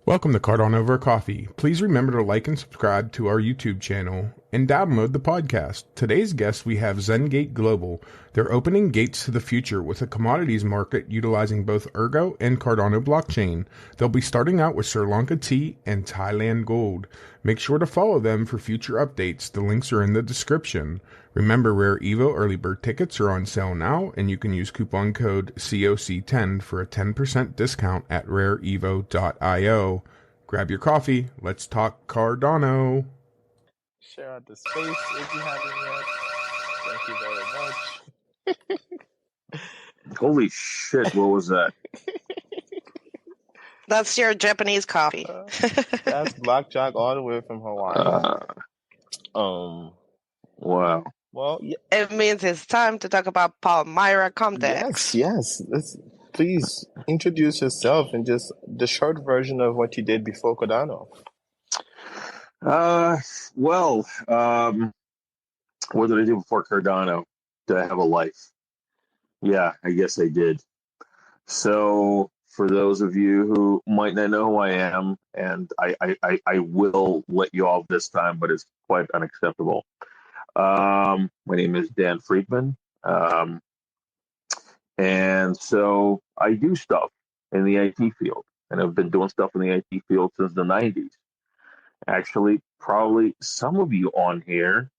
Welcome to Cardano Over Coffee. Please remember to like and subscribe to our YouTube channel and download the podcast. Today's guest, we have ZenGate Global. They're opening gates to the future with a commodities market utilizing both ERGO and Cardano blockchain. They'll be starting out with Sri Lanka tea and Thailand gold. Make sure to follow them for future updates. The links are in the description. Remember, Rare Evo early bird tickets are on sale now, and you can use coupon code COC10 for a 10% discount at rareevo.io. Grab your coffee. Let's talk Cardano. Share out the space if you haven't yet. Thank you very much. Holy shit, what was that? That's your Japanese coffee. That's Blackjack all the way from Hawaii. Wow. Well, it means it's time to talk about Palmyra ComDEX. Yes. Please introduce yourself and just the short version of what you did before Cardano. What did I do before Cardano? Did I have a life? Yeah, I guess I did. So for those of you who might not know who I am, and I will let you off this time, but it's quite unacceptable. My name is Dan Friedman. And so I do stuff in the IT field, and I've been doing stuff in the IT field since the 90s. Actually, probably some of you on here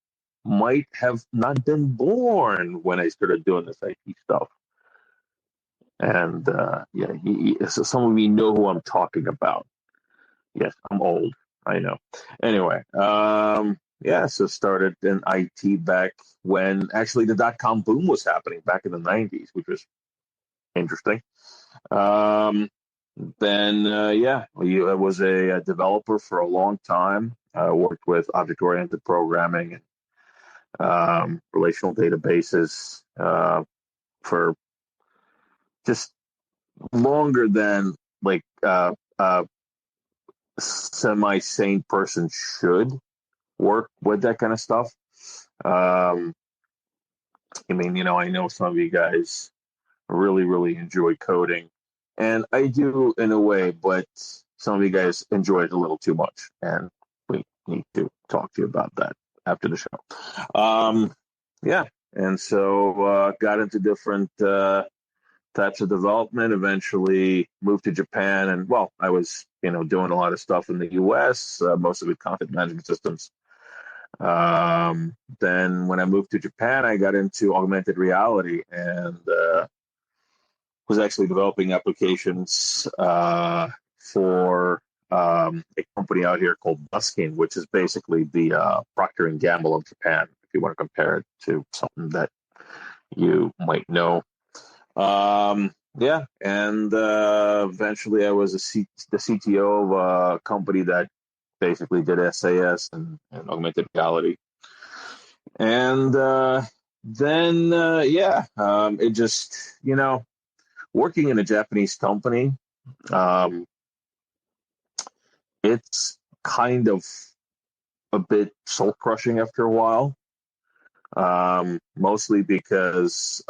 might have not been born when I started doing this IT stuff. And so some of you know who I'm talking about. Yes, I'm old. I know. Anyway, so started in IT back when actually the dot-com boom was happening back in the 90s, which was interesting. I was a developer for a long time. I worked with object-oriented programming and relational databases for just longer than semi-sane person should work with that kind of stuff. I know some of you guys really, really enjoy coding, and I do in a way, but some of you guys enjoy it a little too much, and we need to talk to you about that after the show. And so got into different types of development, eventually moved to Japan, and I was doing a lot of stuff in the US, most of it content management systems. Then when I moved to Japan, I got into augmented reality and was actually developing applications for a company out here called Busking, which is basically the Procter & Gamble of Japan, if you want to compare it to something that you might know. Eventually I was the CTO of a company that basically did SAS and augmented reality. And it just, working in a Japanese company, it's kind of a bit soul-crushing after a while. Mostly because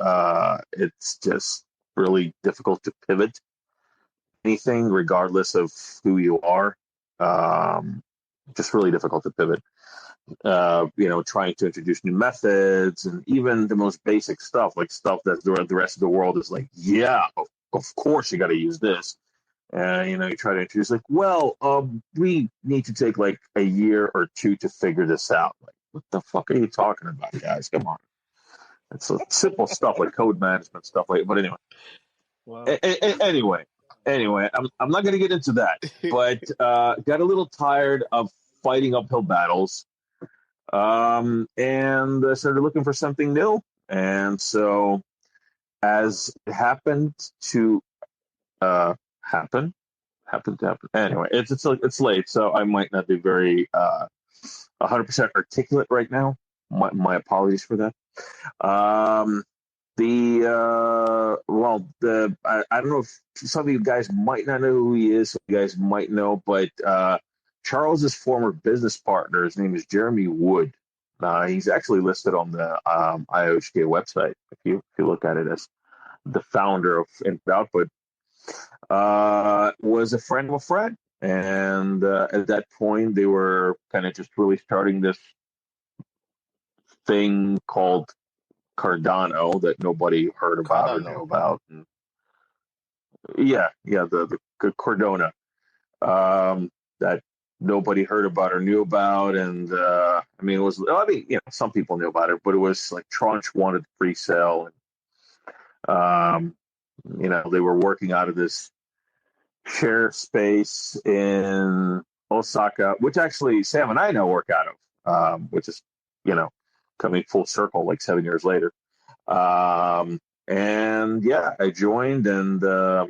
it's just really difficult to pivot anything, regardless of who you are. Just really difficult to pivot. Trying to introduce new methods and even the most basic stuff, like stuff that the rest of the world is like, yeah, of course you got to use this. You try to introduce we need to take like a year or two to figure this out. Like, what the fuck are you talking about, guys? Come on. It's simple stuff like code management stuff like. But anyway, anyway, I'm not going to get into that. But got a little tired of fighting uphill battles, and started looking for something new. And so, as it happened to happen. Anyway, it's late, so I might not be very 100% articulate right now. My apologies for that. I don't know if some of you guys might not know who he is. Some of you guys might know, but Charles's former business partner, his name is Jeremy Wood. He's actually listed on the IOHK website. If you look at it as the founder of Input Output, was a friend of a friend. And at that point, they were kind of just really starting this thing called Cardano that nobody heard about or knew Cardano. about. And the Cardona that nobody heard about or knew about. And some people knew about it, but it was like Tranche wanted pre-sale. And, they were working out of this share space in Osaka, which actually Sam and I now work out of, which is, coming full circle like 7 years later. I joined, and I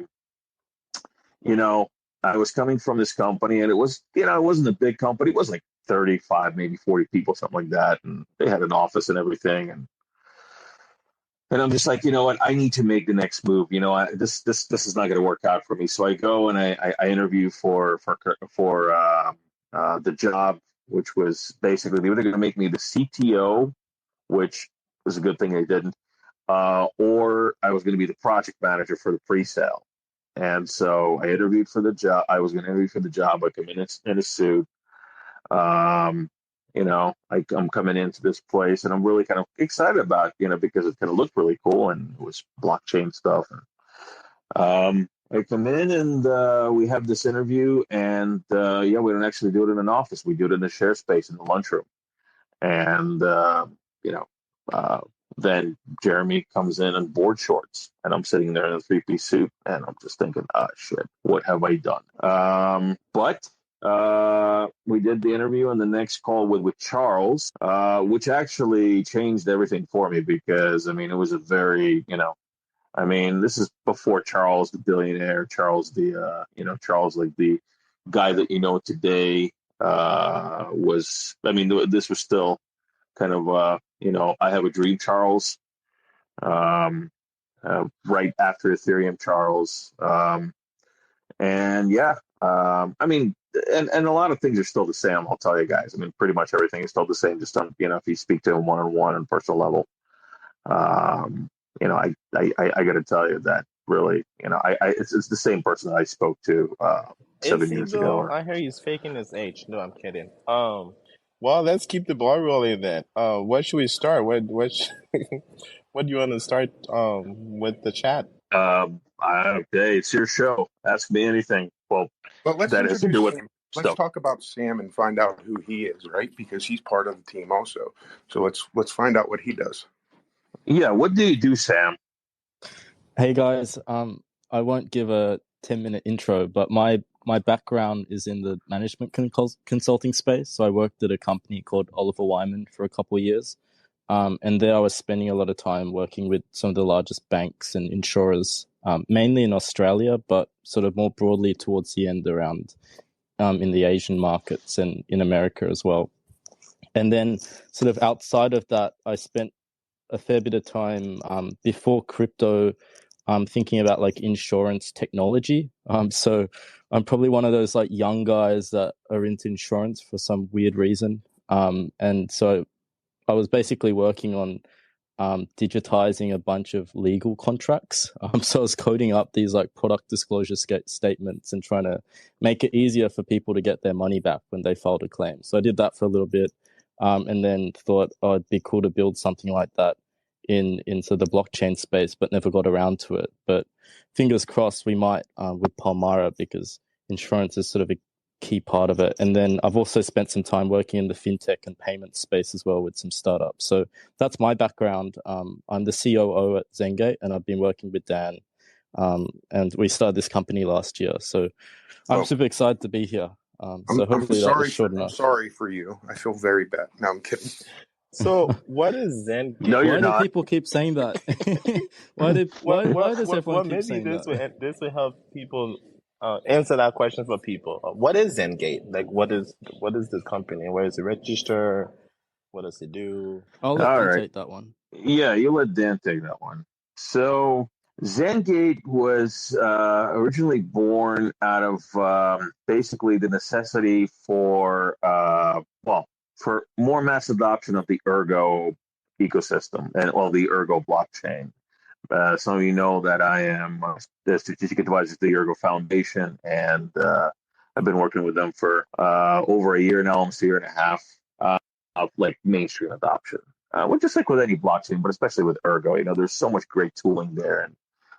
was coming from this company, and it was, it wasn't a big company. It was like 35, maybe 40 people, something like that. And they had an office and everything. And I'm just like, you know what? I need to make the next move. This is not going to work out for me. So I go and I interview for the job, which was basically they were going to make me the CTO, which was a good thing they didn't, or I was going to be the project manager for the pre-sale. And so I interviewed for the job. I was going to interview for the job. I come in a suit. I'm coming into this place, and I'm really kind of excited about it, because it kind of looked really cool, and it was blockchain stuff. And I come in, and we have this interview, and we don't actually do it in an office. We do it in a share space in the lunchroom. And then Jeremy comes in board shorts, and I'm sitting there in a three-piece suit, and I'm just thinking, shit, what have I done? But we did the interview, and the next call with Charles, which actually changed everything for me, because, it was a very, this is before Charles, the billionaire, Charles, Charles, like the guy that today, this was still kind of, I have a dream Charles, right after Ethereum Charles. And a lot of things are still the same, I'll tell you guys. Pretty much everything is still the same, just on, if you speak to him one-on-one on personal level. I got to tell you that really, it's the same person that I spoke to 7 years ago. I hear he's faking his age. No, I'm kidding. Well, let's keep the ball rolling then. What should we start? What do you want to start with the chat? Okay, it's your show. Ask me anything. Well, let's that has to do with let's talk about Sam and find out who he is, right? Because he's part of the team also. So let's find out what he does. Yeah, what do you do, Sam? Hey guys, I won't give a 10-minute intro, but my background is in the management consulting space. So I worked at a company called Oliver Wyman for a couple of years. And there I was spending a lot of time working with some of the largest banks and insurers, mainly in Australia, but sort of more broadly towards the end around in the Asian markets and in America as well. And then sort of outside of that, I spent a fair bit of time before crypto thinking about like insurance technology. So I'm probably one of those like young guys that are into insurance for some weird reason. And so I was basically working on digitizing a bunch of legal contracts. So I was coding up these like product disclosure statements and trying to make it easier for people to get their money back when they filed a claim. So I did that for a little bit, and then thought, it'd be cool to build something like that into the blockchain space, but never got around to it. But fingers crossed we might with Palmyra, because insurance is sort of a key part of it. And then I've also spent some time working in the fintech and payment space as well with some startups. So that's my background. I'm the COO at ZenGate, and I've been working with Dan. And we started this company last year. So I'm super excited to be here. So hopefully that was short enough. I'm sorry for you. I feel very bad. No, I'm kidding. So what is ZenGate? No, you're not. Why do people keep saying that? why does everyone keep saying that? This will help people answer that question for people. What is ZenGate? Like, what is this company? Where is it registered? What does it do? I'll let you take that one. Yeah, you let Dan take that one. So ZenGate was originally born out of basically the necessity for for more mass adoption of the ERGO ecosystem and the ERGO blockchain. Some of you know that I am the strategic advisor to the ERGO Foundation, and I've been working with them for over a year now, almost a year and a half, of like mainstream adoption. Which just like with any blockchain, but especially with Ergo, there's so much great tooling there and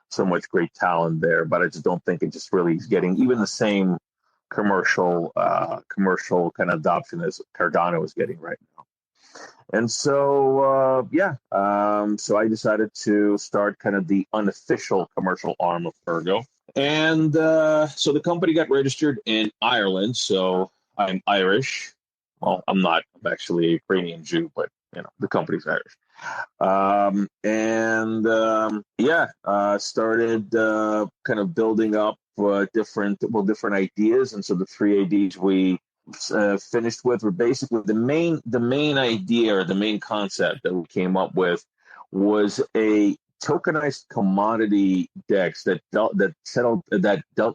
so much great talent there, but I just don't think it just really is getting even the same commercial kind of adoption as Cardano is getting right now. And so so I decided to start kind of the unofficial commercial arm of Ergo. And so the company got registered in Ireland. So I'm Irish. Well, I'm not. I'm actually a Ukrainian Jew, but the company's Irish. Started kind of building up different ideas. And so the three ideas we finished with were basically the main idea or the main concept that we came up with was a tokenized commodity DEX that dealt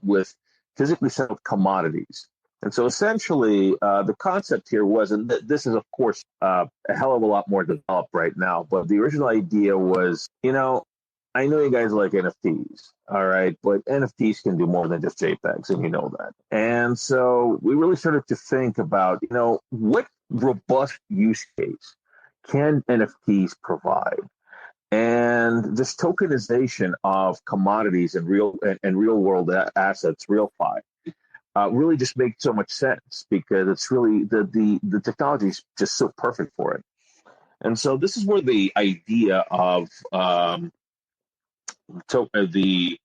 with physically settled commodities. And so essentially, the concept here was, and this is, of course, a hell of a lot more developed right now, but the original idea was, I know you guys like NFTs, all right, but NFTs can do more than just JPEGs, and you know that. And so we really started to think about, what robust use case can NFTs provide? And this tokenization of commodities and real world assets, RealFi, really just makes so much sense because it's really the technology is just so perfect for it. And so this is where the idea of the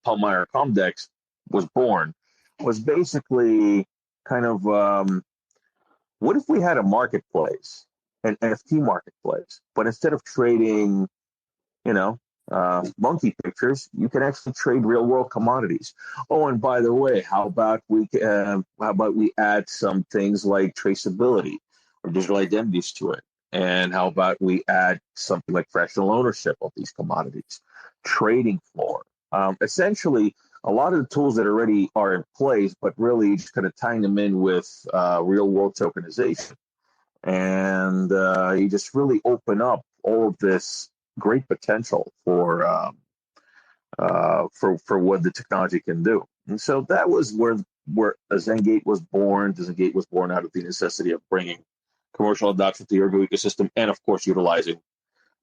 Palmyra ComDEX was born. Was basically kind of what if we had a marketplace, an NFT marketplace, but instead of trading monkey pictures, you can actually trade real world commodities. Oh, and by the way, how about we add some things like traceability or digital identities to it? And how about we add something like fractional ownership of these commodities, trading floor? Essentially, a lot of the tools that already are in place, but really just kind of tying them in with real world tokenization. And you just really open up all of this great potential for what the technology can do. And so that was where ZenGate was born. ZenGate was born out of the necessity of bringing commercial adoption to the Ergo ecosystem, and of course utilizing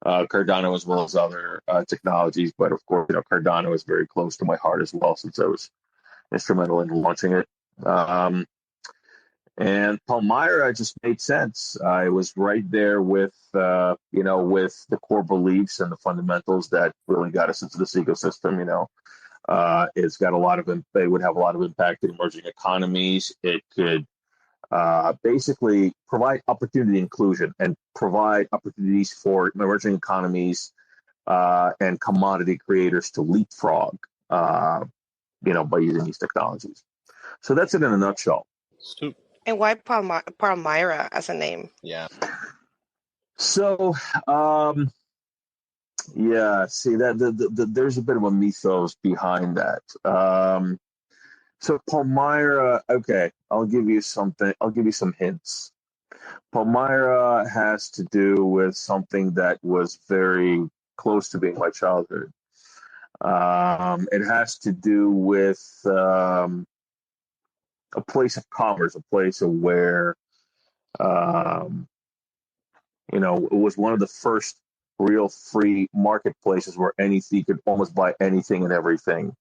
Cardano as well as other technologies. But of course, Cardano is very close to my heart as well, since I was instrumental in launching it. And Palmyra just made sense. I was right there with with the core beliefs and the fundamentals that really got us into this ecosystem. It's got it would have a lot of impact in emerging economies. It could basically provide opportunity inclusion and provide opportunities for emerging economies and commodity creators to leapfrog, by using these technologies. So that's it in a nutshell. And why Palmyra as a name? Yeah. So, see that there's a bit of a mythos behind that. So Palmyra, okay, I'll give you something. I'll give you some hints. Palmyra has to do with something that was very close to being my childhood. It has to do with a place of commerce, a place of where, it was one of the first real free marketplaces where you could almost buy anything and everything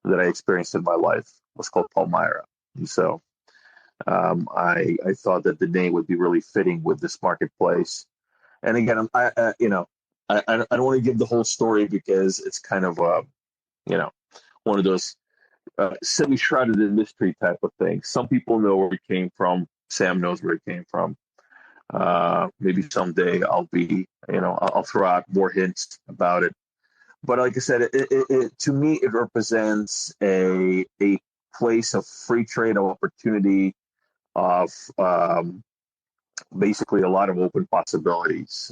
that I experienced in my life. It was called Palmyra. And so I thought that the name would be really fitting with this marketplace. And again, I don't want to give the whole story because it's kind of one of those semi-shrouded in mystery type of thing. Some people know where it came from. Sam knows where it came from. Maybe someday I'll throw out more hints about it. But like I said, it to me, it represents a place of free trade, of opportunity, of basically a lot of open possibilities.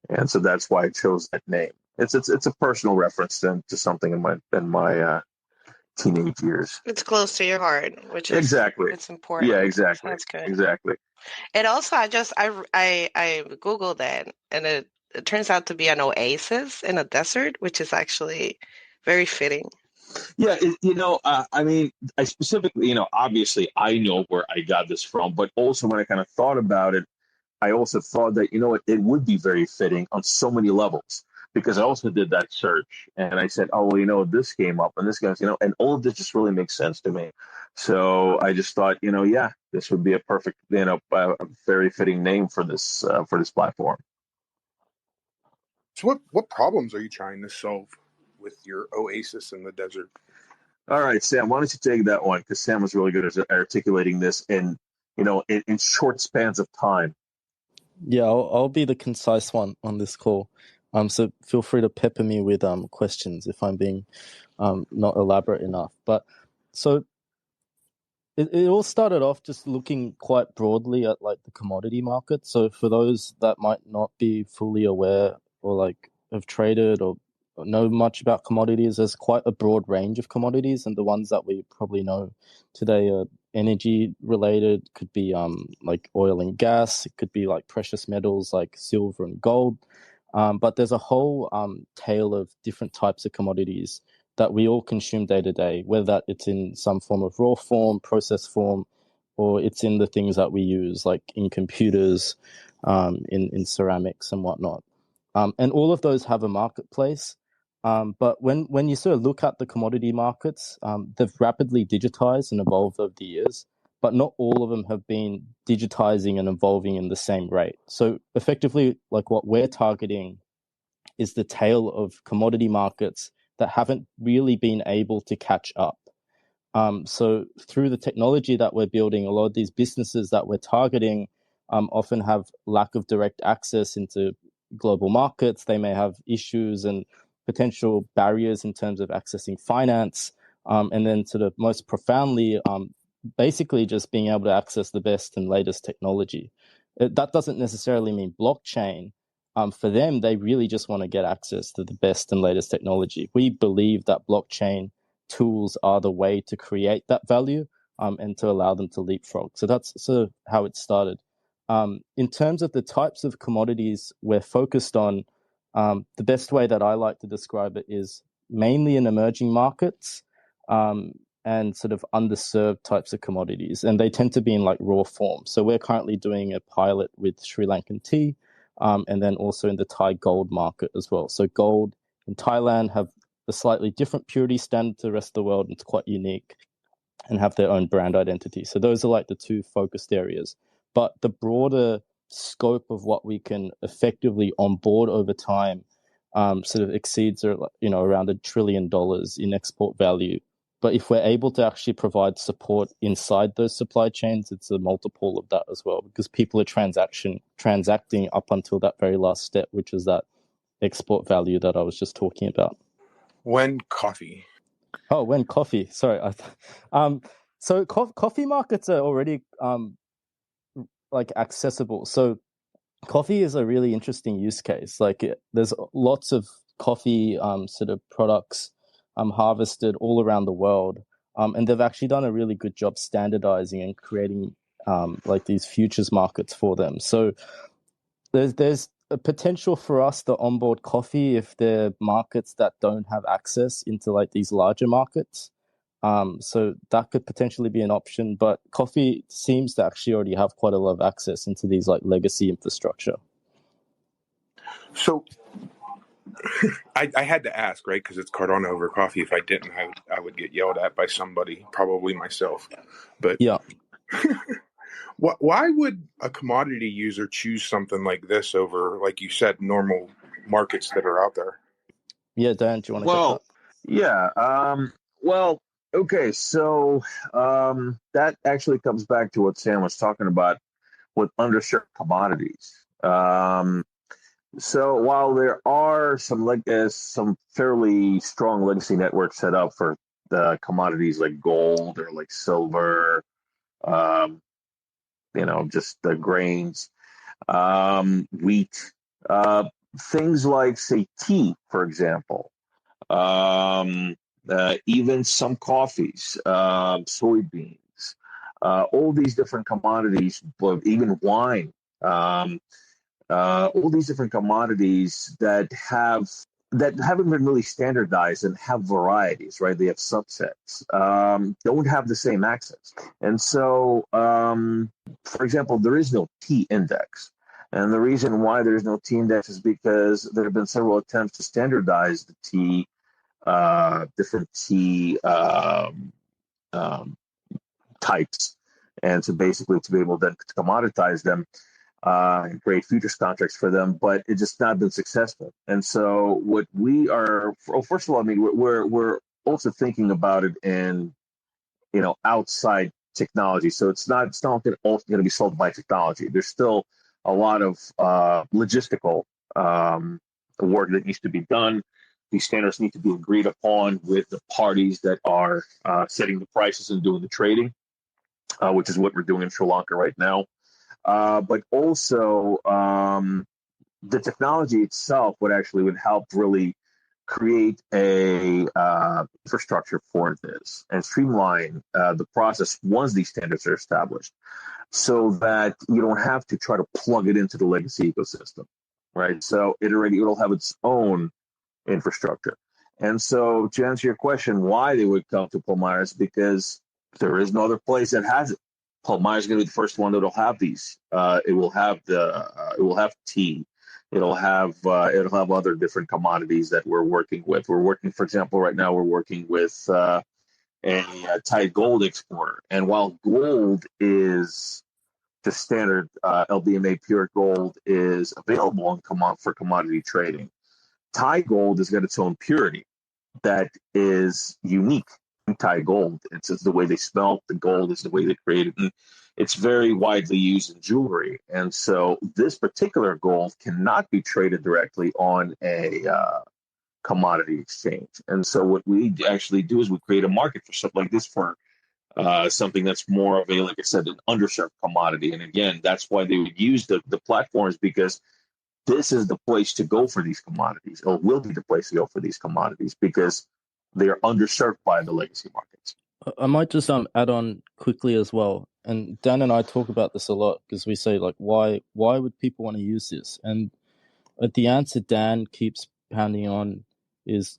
And so that's why I chose that name. It's a personal reference to something in my teenage years. It's close to your heart, which is exactly. It's important. Yeah, exactly. That's good. Exactly. And also, I Googled that, and it turns out to be an oasis in a desert, which is actually very fitting. Yeah, I mean, I specifically, obviously I know where I got this from, but also when I kind of thought about it, I also thought that, it would be very fitting on so many levels because I also did that search and I said, oh, well, this came up and this guy's, and all of this just really makes sense to me. So I just thought, yeah, this would be a perfect, a very fitting name for this platform. So what problems are you trying to solve with your oasis in the desert? All right, Sam, why don't you take that one? Because Sam was really good at articulating this in short spans of time. Yeah, I'll be the concise one on this call. So feel free to pepper me with questions if I'm being not elaborate enough. But so it all started off just looking quite broadly at like the commodity market. So for those that might not be fully aware or like have traded or know much about commodities, there's quite a broad range of commodities, and the ones that we probably know today are energy related, could be like oil and gas, it could be like precious metals like silver and gold. But there's a whole tail of different types of commodities that we all consume day to day, whether that it's in some form of raw form, processed form, or it's in the things that we use, like in computers, in ceramics and whatnot. And all of those have a marketplace. But when you sort of look at the commodity markets, they've rapidly digitized and evolved over the years, but not all of them have been digitizing and evolving in the same rate. So effectively, like what we're targeting is the tail of commodity markets that haven't really been able to catch up. So through the technology that we're building, a lot of these businesses that we're targeting often have lack of direct access into global markets. They may have issues and potential barriers in terms of accessing finance. And then sort of most profoundly, basically just being able to access the best and latest technology. That doesn't necessarily mean blockchain. For them, they really just want to get access to the best and latest technology. We believe that blockchain tools are the way to create that value and to allow them to leapfrog. So that's sort of how it started. In terms of the types of commodities we're focused on, the best way that I like to describe it is mainly in emerging markets and sort of underserved types of commodities. And they tend to be in like raw form. So we're currently doing a pilot with Sri Lankan tea and then also in the Thai gold market as well. So gold in Thailand have a slightly different purity standard to the rest of the world, and it's quite unique and have their own brand identity. So those are like the two focused areas. But the broader scope of what we can effectively onboard over time sort of exceeds around $1 trillion in export value. But if we're able to actually provide support inside those supply chains, it's a multiple of that as well, because people are transacting up until that very last step, which is that export value that I was just talking about. When coffee. Oh, when coffee. Sorry. So coffee markets are already like accessible. So coffee is a really interesting use case. Like there's lots of coffee sort of products harvested all around the world. And they've actually done a really good job standardizing and creating like these futures markets for them. So there's a potential for us to onboard coffee if they're markets that don't have access into like these larger markets. So that could potentially be an option, but coffee seems to actually already have quite a lot of access into these like legacy infrastructure. So I had to ask, right? Because it's Cardano over coffee. If I didn't, I would get yelled at by somebody, probably myself. But yeah. Why would a commodity user choose something like this over, like you said, normal markets that are out there? Yeah, Dan, do you want to get that? Yeah. Well, okay. So that actually comes back to what Sam was talking about with underserved commodities. So while there are some fairly strong legacy networks set up for the commodities like gold or like silver, just the grains, wheat, things like, say, tea, for example, even some coffees, soybeans, all these different commodities, even wine, all these different commodities that have that haven't been really standardized and have varieties, right? They have subsets, don't have the same access. And so, for example, there is no T index. And the reason why there's no T index is because there have been several attempts to standardize the T, different T types, and to basically to be able then to commoditize them and create futures contracts for them, but it's just not been successful. And so what we are, first of all, I mean, we're also thinking about it in, outside technology. So it's not going to be solved by technology. There's still a lot of logistical work that needs to be done. These standards need to be agreed upon with the parties that are setting the prices and doing the trading, which is what we're doing in Sri Lanka right now. But also the technology itself would help really create a infrastructure for this and streamline the process once these standards are established, so that you don't have to try to plug it into the legacy ecosystem, right? So it'll have its own infrastructure. And so to answer your question, why they would come to Palmyra is because there is no other place that has it. Palmyra is going to be the first one that'll have these. It will have tea. It'll have other different commodities that we're working with. We're working, for example, right now we're working with a Thai gold exporter. And while gold is the standard LBMA pure gold is available for commodity trading, Thai gold has got its own purity that is unique. Thai gold. It's the way they smelt the gold, is the way they create it, and it's very widely used in jewelry. And so this particular gold cannot be traded directly on a commodity exchange. And so what we actually do is we create a market for stuff like this, for something that's more of a, like I said, an underserved commodity. And again, that's why they would use the platforms, because this is the place to go for these commodities, or will be the place to go for these commodities, because they are underserved by the legacy markets. I might just add on quickly as well. And Dan and I talk about this a lot, because we say, like, why would people want to use this? And the answer Dan keeps pounding on is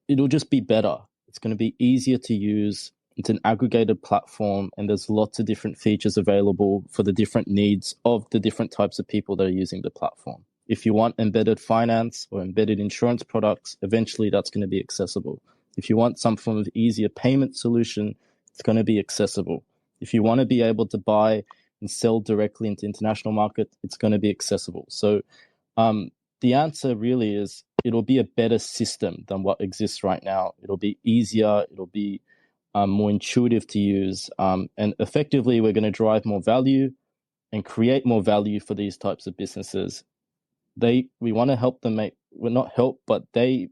it'll just be better. It's going to be easier to use. It's an aggregated platform, and there's lots of different features available for the different needs of the different types of people that are using the platform. If you want embedded finance or embedded insurance products, eventually that's going to be accessible. If you want some form of easier payment solution, it's going to be accessible. If you want to be able to buy and sell directly into international market, it's going to be accessible. So the answer really is it'll be a better system than what exists right now. It'll be easier. It'll be more intuitive to use. And effectively, we're going to drive more value and create more value for these types of businesses. We want to help them but they,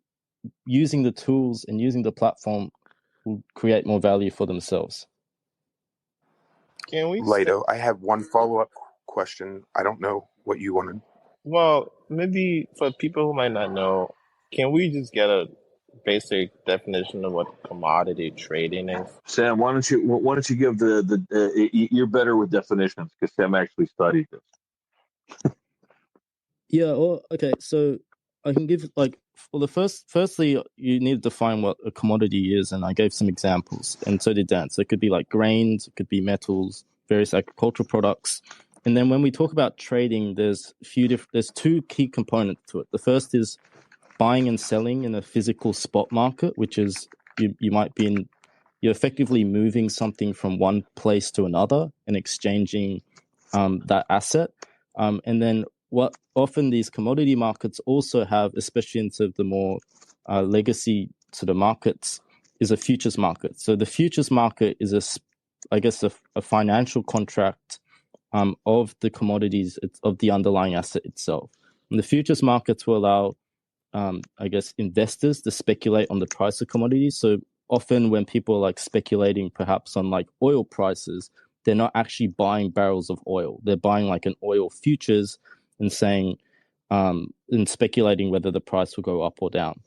using the tools and using the platform, will create more value for themselves. Can we? Lato, I have one follow-up question. I don't know what you wanted. Well, maybe for people who might not know, can we just get a basic definition of what commodity trading is? Sam, why don't you give you're better with definitions, because Sam actually studied this. Yeah. Well, okay. So I can give, firstly, you need to define what a commodity is, and I gave some examples, and so did Dan. So it could be like grains, it could be metals, various agricultural products. And then when we talk about trading, there's two key components to it. The first is buying and selling in a physical spot market, which is you're effectively moving something from one place to another and exchanging that asset. And then what often these commodity markets also have, especially into the more legacy sort of markets, is a futures market. So the futures market is a financial contract of the commodities, of the underlying asset itself. And the futures markets will allow, investors to speculate on the price of commodities. So often when people are like speculating perhaps on like oil prices, they're not actually buying barrels of oil. They're buying like an oil futures and saying, and speculating whether the price will go up or down.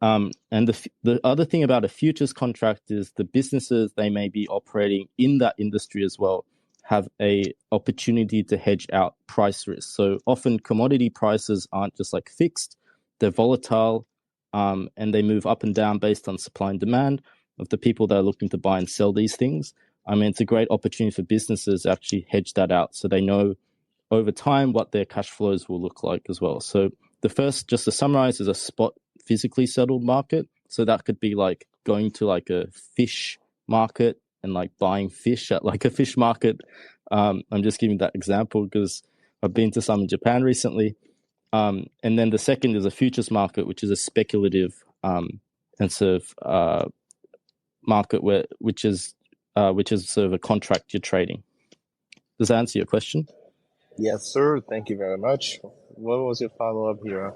And the other thing about a futures contract is the businesses, they may be operating in that industry as well, have a opportunity to hedge out price risk. So often commodity prices aren't just like fixed. they're volatile, and they move up and down based on supply and demand of the people that are looking to buy and sell these things. I mean, it's a great opportunity for businesses to actually hedge that out so they know over time what their cash flows will look like as well. So the first, just to summarize, is a spot physically settled market. So that could be like going to like a fish market and like buying fish at like a fish market. I'm just giving that example because I've been to some in Japan recently. And then the second is a futures market, which is a speculative and sort of market which is sort of a contract you're trading. Does that answer your question? Yes, sir. Thank you very much. What was your follow-up here?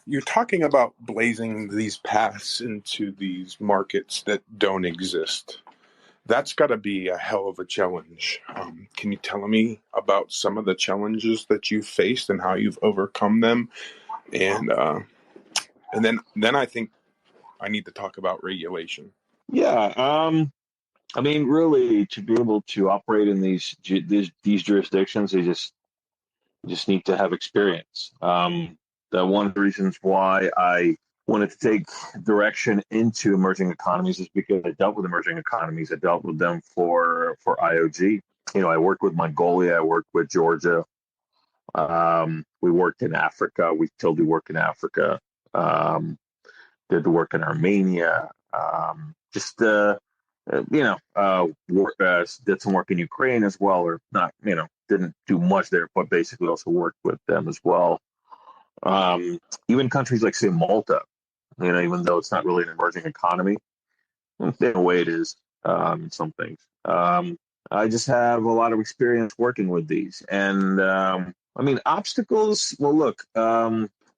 You're talking about blazing these paths into these markets that don't exist. That's got to be a hell of a challenge. Can you tell me about some of the challenges that you've faced and how you've overcome them? And then I think I need to talk about regulation. Yeah, I mean, really, to be able to operate in these jurisdictions, you just need to have experience. That one of the reasons why I wanted to take direction into emerging economies is because I dealt with emerging economies. I dealt with them for IOG. I worked with Mongolia. I worked with Georgia. We worked in Africa. We still do work in Africa. Did the work in Armenia. Did some work in Ukraine as well, or not, didn't do much there, but basically also worked with them as well. Even countries like, say, Malta, even though it's not really an emerging economy, in a way it is, in some things. I just have a lot of experience working with these. And, obstacles, well, look,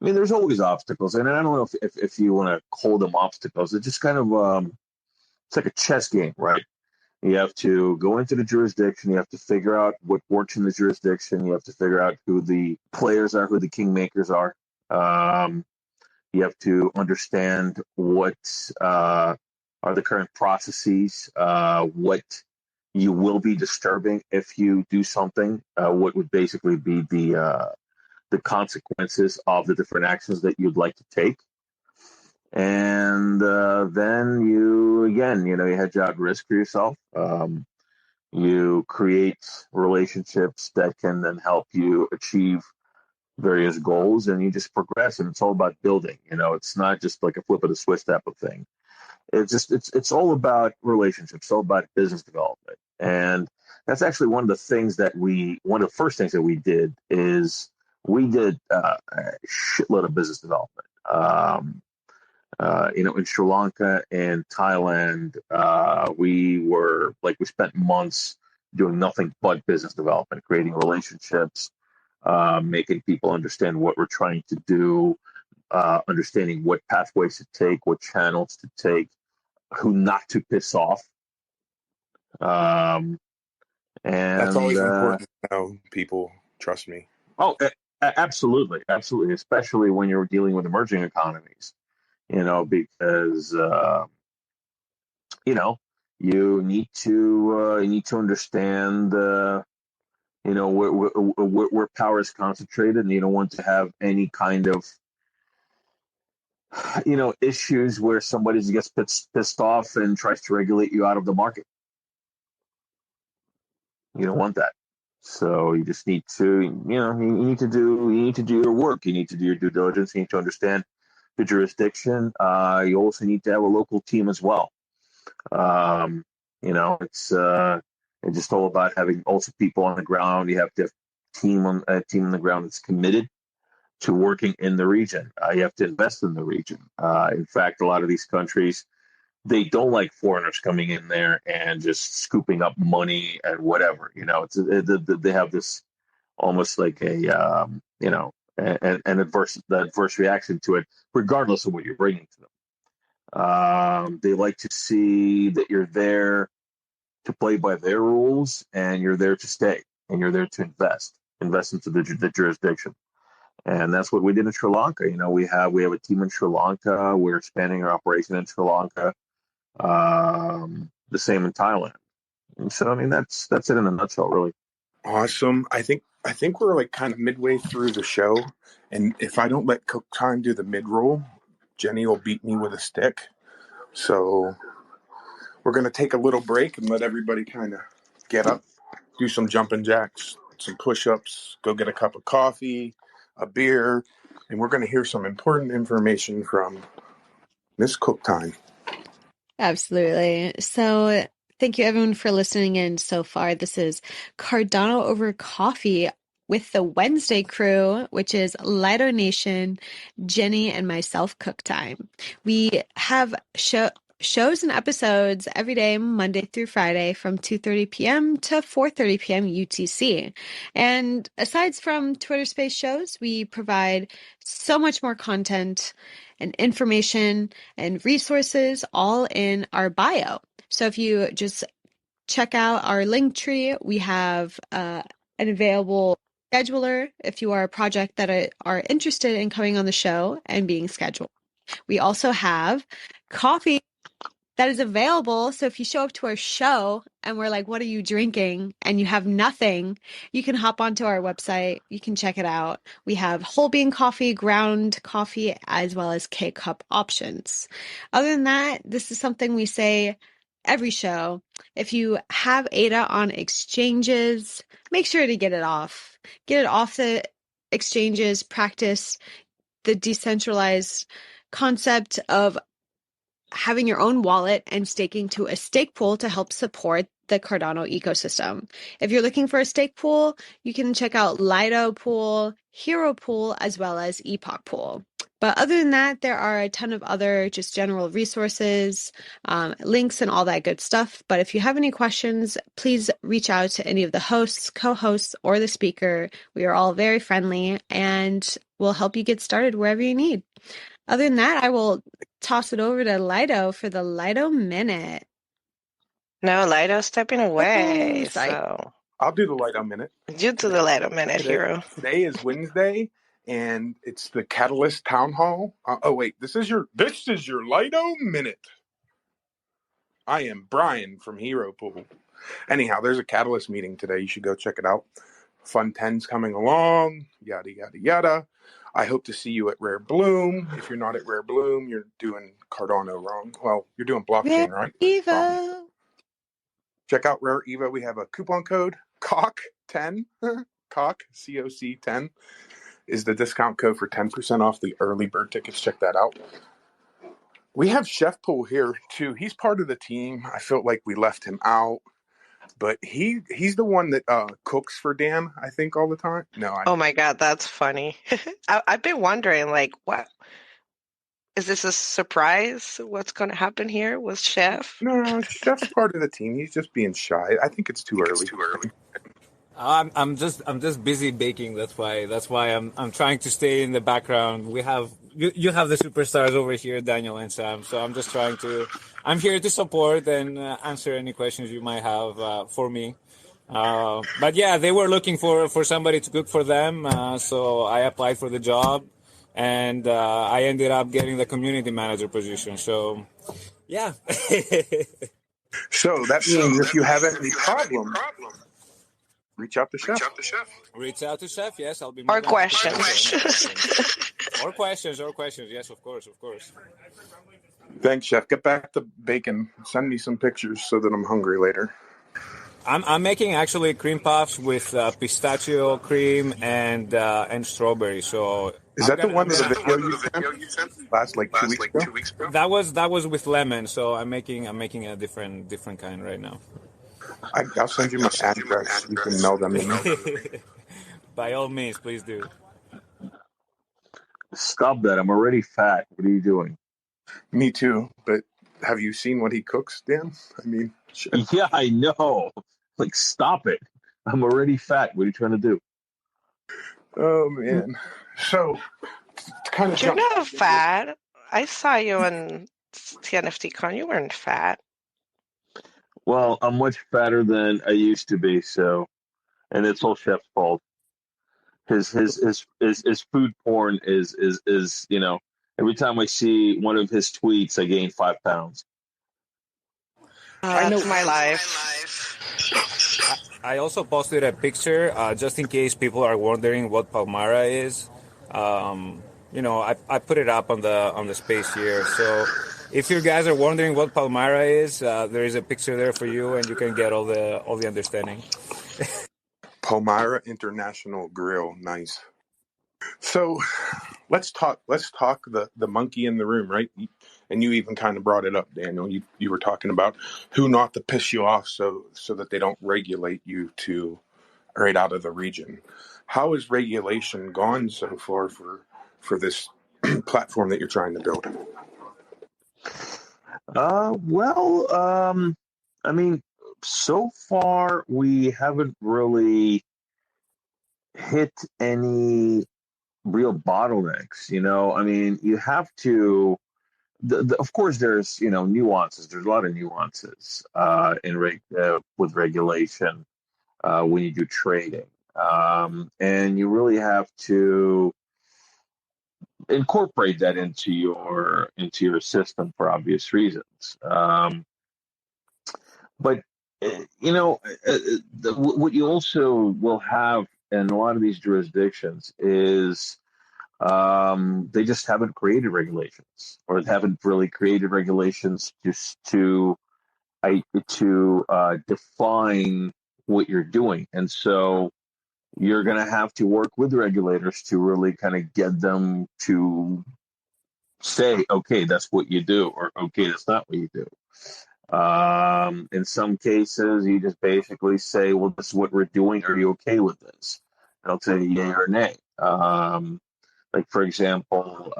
there's always obstacles. And I don't know if you want to call them obstacles. It's just kind of, it's like a chess game, right? You have to go into the jurisdiction. You have to figure out what works in the jurisdiction. You have to figure out who the players are, who the kingmakers are. You have to understand what are the current processes, what you will be disturbing if you do something, what would basically be the consequences of the different actions that you'd like to take. And then you hedge out risk for yourself. You create relationships that can then help you achieve various goals, and you just progress. And it's all about building. It's not just like a flip of the switch type of thing. It's all about relationships. It's all about business development. And that's actually one of the first things that we did is we did a shitload of business development. In Sri Lanka and Thailand, we spent months doing nothing but business development, creating relationships, making people understand what we're trying to do, understanding what pathways to take, what channels to take, who not to piss off. And that's always important to know, people. Trust me. Oh, absolutely. Absolutely. Especially when you're dealing with emerging economies. Because you need to understand where power is concentrated, and you don't want to have any kind of issues where somebody gets pissed off and tries to regulate you out of the market. You don't want that. So you just need to you need to do your work. You need to do your due diligence. You need to understand the jurisdiction. You also need to have a local team as well. It's just all about having also people on the ground. You have to have a team on the ground that's committed to working in the region. You have to invest in the region. In fact, a lot of these countries, they don't like foreigners coming in there and just scooping up money and whatever. They have this almost like an adverse reaction to it, regardless of what you're bringing to them. They like to see that you're there to play by their rules, and you're there to stay, and you're there to invest into the jurisdiction. And that's what we did in Sri Lanka. We have a team in Sri Lanka. We're expanding our operation in Sri Lanka. The same in Thailand. And so, that's it in a nutshell, really. Awesome. I think I think we're like kind of midway through the show, and if I don't let Cook Time do the mid-roll, Jenny will beat me with a stick. So we're going to take a little break and let everybody kind of get up, do some jumping jacks, some push-ups, go get a cup of coffee, a beer, and we're going to hear some important information from Miss Cook Time. Absolutely. So thank you everyone for listening in so far. This is Cardano over coffee with the Wednesday crew, which is Lido Nation, Jenny, and myself, Cook Time. We have shows and episodes every day, Monday through Friday, from 2:30 p.m. to 4:30 p.m. UTC. And aside from Twitter Space shows, we provide so much more content and information and resources all in our bio. So if you just check out our link tree, we have an available scheduler if you are a project that are interested in coming on the show and being scheduled. We also have coffee that is available. So if you show up to our show and we're like, what are you drinking? And you have nothing, you can hop onto our website. You can check it out. We have whole bean coffee, ground coffee, as well as K-cup options. Other than that, this is something we say every show. If you have ADA on exchanges, make sure to get it off. Get it off the exchanges, practice the decentralized concept of having your own wallet and staking to a stake pool to help support the Cardano ecosystem. If you're looking for a stake pool, you can check out Lido Pool, Hero Pool, as well as Epoch Pool. But other than that, there are a ton of other just general resources, links, and all that good stuff. But if you have any questions, please reach out to any of the hosts, co-hosts, or the speaker. We are all very friendly and we'll help you get started wherever you need. Other than that, I will toss it over to Lido for the Lido Minute. No, Lido's stepping away. Oh, sorry. So I'll do the Lido Minute. you do the Lido Minute, Hero. Today is Wednesday, and it's the Catalyst Town Hall. This is your Lido Minute. I am Brian from Hero Pool. Anyhow, there's a Catalyst meeting today. You should go check it out. Fun 10's coming along, yada, yada, yada. I hope to see you at Rare Bloom. If you're not at Rare Bloom, you're doing Cardano wrong. Well, you're doing blockchain, right? Evo. Check out Rare Evo. We have a coupon code, COC10. COC, COC 10 is the discount code for 10% off the early bird tickets. Check that out. We have Chef Pool here too. He's part of the team. I felt like we left him out, but he's the one that cooks for Dan, I think, all the time. Oh my God, that's funny. I've been wondering, like, what is this a surprise? What's going to happen here with Chef? No, Chef's part of the team. He's just being shy. I think it's too early. I'm just busy baking. That's why I'm trying to stay in the background. You have the superstars over here, Daniel and Sam. So I'm here to support and answer any questions you might have for me. But yeah, they were looking for somebody to cook for them. So I applied for the job, and I ended up getting the community manager position. So yeah. So that means if you have any problem, reach out to Chef. Reach out to Chef, yes. I'll be Or questions. Or questions. Yes, of course. Thanks, Chef. Get back to bacon. Send me some pictures so that I'm hungry later. I'm making actually cream puffs with pistachio cream and strawberry. So is that the one that the video you sent last like 2 weeks ago? That was with lemon. So I'm making a different kind right now. I'll send you my address. You can mail them in. By all means, please do. Stop that. I'm already fat. What are you doing? Me too. But have you seen what he cooks, Dan? I mean, shit. Yeah, I know. Like, stop it. I'm already fat. What are you trying to do? Oh, man. So, kind of You're not fat. I saw you on TNFTCon. You weren't fat. Well, I'm much fatter than I used to be, so, and it's all Chef's fault. His food porn is every time I see one of his tweets, I gain 5 pounds. That's my life. I also posted a picture just in case people are wondering what Palmyra is. I put it up on the space here. So if you guys are wondering what Palmyra is, there is a picture there for you, and you can get all the understanding. Palmyra International Grill, nice. So let's talk the monkey in the room, right? And you even kind of brought it up, Daniel. You were talking about who not to piss you off so that they don't regulate you to right out of the region. How has regulation gone so far for this platform that you're trying to build? I mean, so far we haven't really hit any real bottlenecks. I mean, you have to. Of course, there's nuances. There's a lot of nuances with regulation when you do trading, and you really have to incorporate that into your system for obvious reasons. But what you also will have in a lot of these jurisdictions is they just haven't created regulations, or haven't really created regulations just to define what you're doing, and so you're going to have to work with regulators to really kind of get them to say, okay, that's what you do, or okay, that's not what you do. In some cases, you just basically say, well, this is what we're doing. Are you okay with this? And I'll say yay or nay. Like, for example,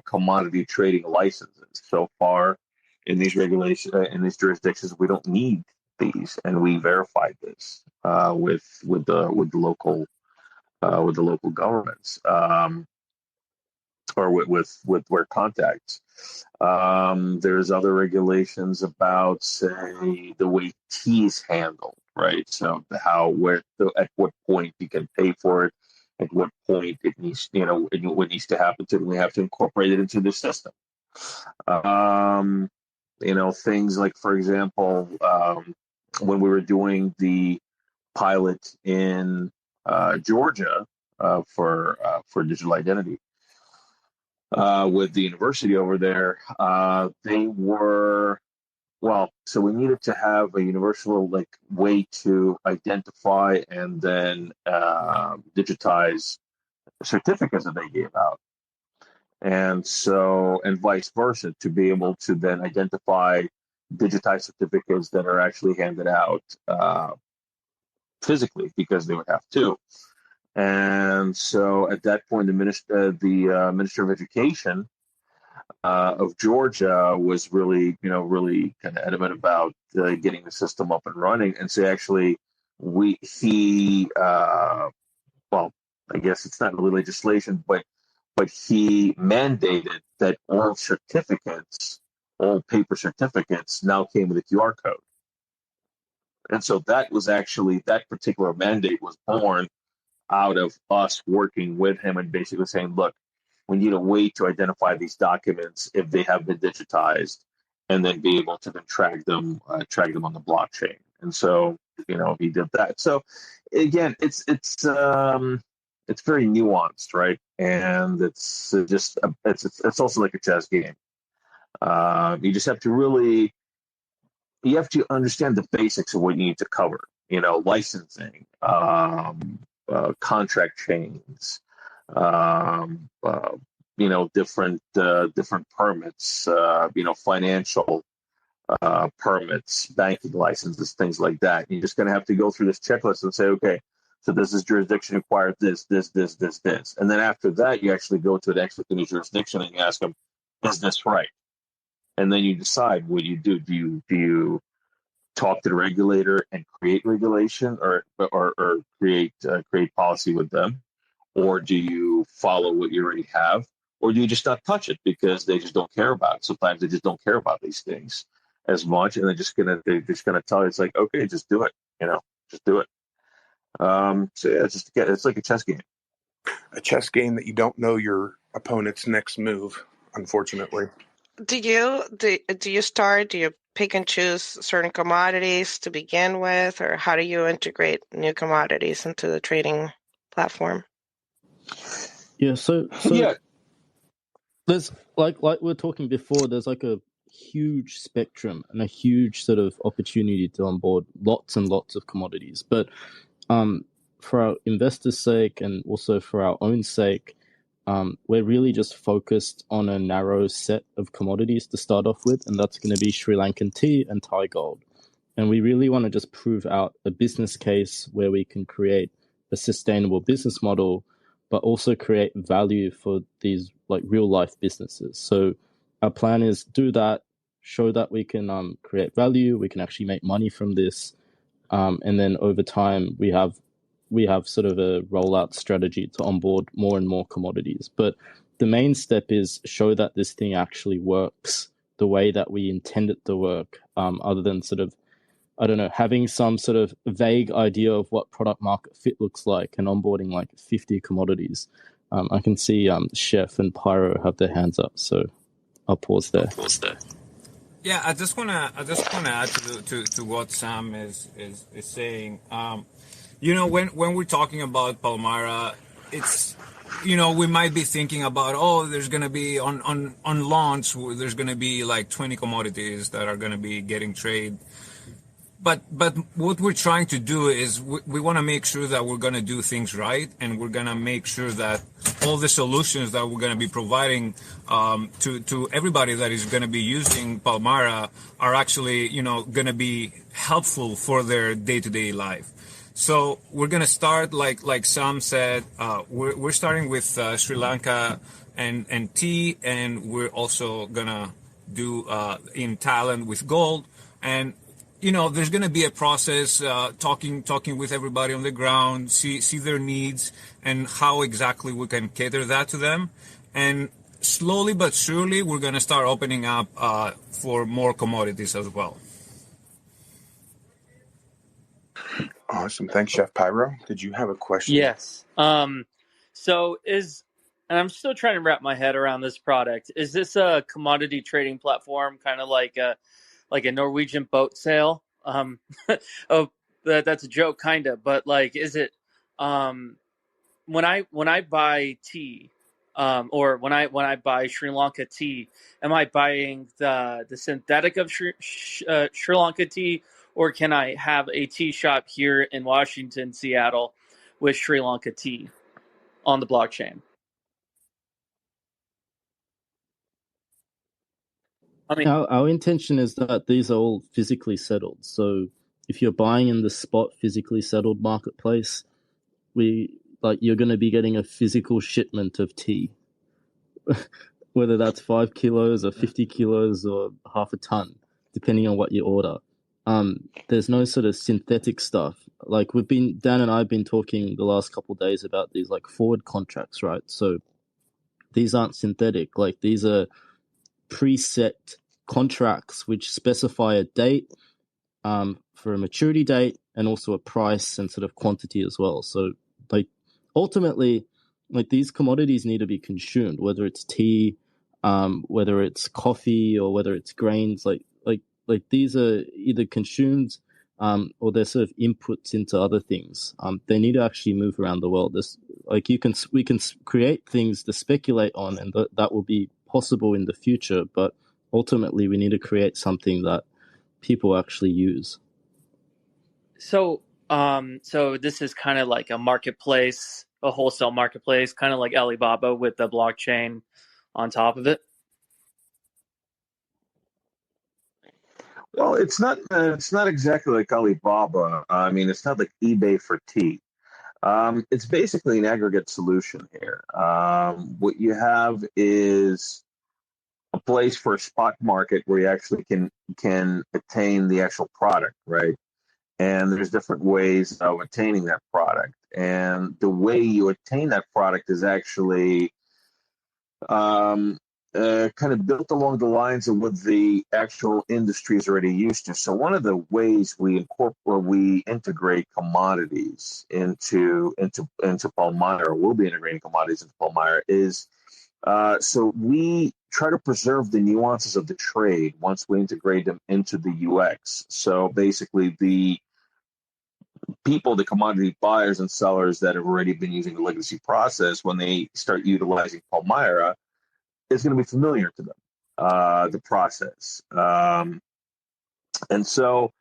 commodity trading licenses. So far in these regulations, in these jurisdictions, we don't need these, and we verified this with the local governments, or with where contacts. There's other regulations about, say, the way tea is handled, right? So at what point you can pay for it, at what point it needs, what needs to happen to it, we have to incorporate it into the system. Things like, for example, when we were doing the pilot in Georgia for digital identity, with the university over there, so we needed to have a universal way to identify and then digitize certificates that they gave out, and vice versa, to be able to then identify digitized certificates that are actually handed out physically, because they would have to. And so at that point, the Minister of Education of Georgia was really kind of adamant about getting the system up and running. And so actually, I guess it's not really legislation, but he mandated that all paper certificates now came with a QR code. And so that particular mandate was born out of us working with him and basically saying, look, we need a way to identify these documents if they have been digitized, and then be able to then track them on the blockchain. And so, he did that. So again, it's very nuanced, right? And it's also like a chess game. You just have to understand the basics of what you need to cover. Licensing, contract chains, different permits, financial permits, banking licenses, things like that. You're just going to have to go through this checklist and say, okay, so this jurisdiction requires this, and then after that, you actually go to an expert in the jurisdiction and you ask them, is this right? And then you decide what you do. Do you talk to the regulator and create regulation, or create policy with them, or do you follow what you already have, or do you just not touch it because they just don't care about it? Sometimes they just don't care about these things as much, and they're just gonna tell you, it's like, okay, just do it, just do it. So yeah, it's like a chess game. A chess game that you don't know your opponent's next move, unfortunately. Do you pick and choose certain commodities to begin with, or how do you integrate new commodities into the trading platform? Yeah, so Yeah. there's like we were talking before, there's like a huge spectrum and a huge sort of opportunity to onboard lots and lots of commodities. But for our investors' sake and also for our own sake, we're really just focused on a narrow set of commodities to start off with, and that's going to be Sri Lankan tea and Thai gold. And we really want to just prove out a business case where we can create a sustainable business model, but also create value for these like real life businesses. So our plan is do that, show that we can create value, we can actually make money from this, and then over time we have sort of a rollout strategy to onboard more and more commodities. But the main step is show that this thing actually works the way that we intend it to work, other than sort of, I don't know, having some sort of vague idea of what product market fit looks like and onboarding like 50 commodities. I can see Chef and Pyro have their hands up, so I'll pause there. Yeah, I just wanna add to what Sam is saying. When we're talking about Palmyra, it's we might be thinking about, there's gonna be on launch, there's gonna be like 20 commodities that are gonna be getting traded. But what we're trying to do is we want to make sure that we're going to do things right, and we're going to make sure that all the solutions that we're going to be providing to everybody that is going to be using Palmyra are actually going to be helpful for their day-to-day life. So we're going to start like Sam said. We're starting with Sri Lanka and tea, and we're also going to do in Thailand with gold. And there's going to be a process, talking with everybody on the ground, see their needs and how exactly we can cater that to them. And slowly but surely, we're going to start opening up for more commodities as well. Awesome. Thanks, Chef. Pyro, did you have a question? Yes. And I'm still trying to wrap my head around this product. Is this a commodity trading platform, kind of like a Norwegian boat sale? That's a joke, kind of. But like, is it when I buy tea, or when I buy Sri Lanka tea, am I buying the synthetic of Sri Lanka tea, or can I have a tea shop here in Washington, Seattle, with Sri Lanka tea on the blockchain? I mean, Our intention is that these are all physically settled. So if you're buying in the spot physically settled marketplace, you're going to be getting a physical shipment of tea, whether that's 5 kilos or 50 kilos or half a ton, depending on what you order. There's no sort of synthetic stuff. Like Dan and I have been talking the last couple of days about these like forward contracts, right? So these aren't synthetic. Like these are preset contracts which specify a date for a maturity date and also a price and sort of quantity as well. So like ultimately, like these commodities need to be consumed, whether it's tea, whether it's coffee, or whether it's grains. Like these are either consumed or they're sort of inputs into other things. They need to actually move around the world. We can create things to speculate on, and that will be possible in the future. But ultimately, we need to create something that people actually use. So this is kind of like a marketplace, a wholesale marketplace, kind of like Alibaba with the blockchain on top of it. Well, it's not exactly like Alibaba. I mean, it's not like eBay for tea. It's basically an aggregate solution here. What you have is a place for a spot market where you actually can attain the actual product, right? And there's different ways of attaining that product. And the way you attain that product is actually kind of built along the lines of what the actual industry is already used to. So one of the ways we integrate commodities into Palmyra, or will be integrating commodities into Palmyra, is so we try to preserve the nuances of the trade once we integrate them into the UX. So basically, the people, the commodity buyers and sellers that have already been using the legacy process, when they start utilizing Palmyra, it's going to be familiar to them, the process. And so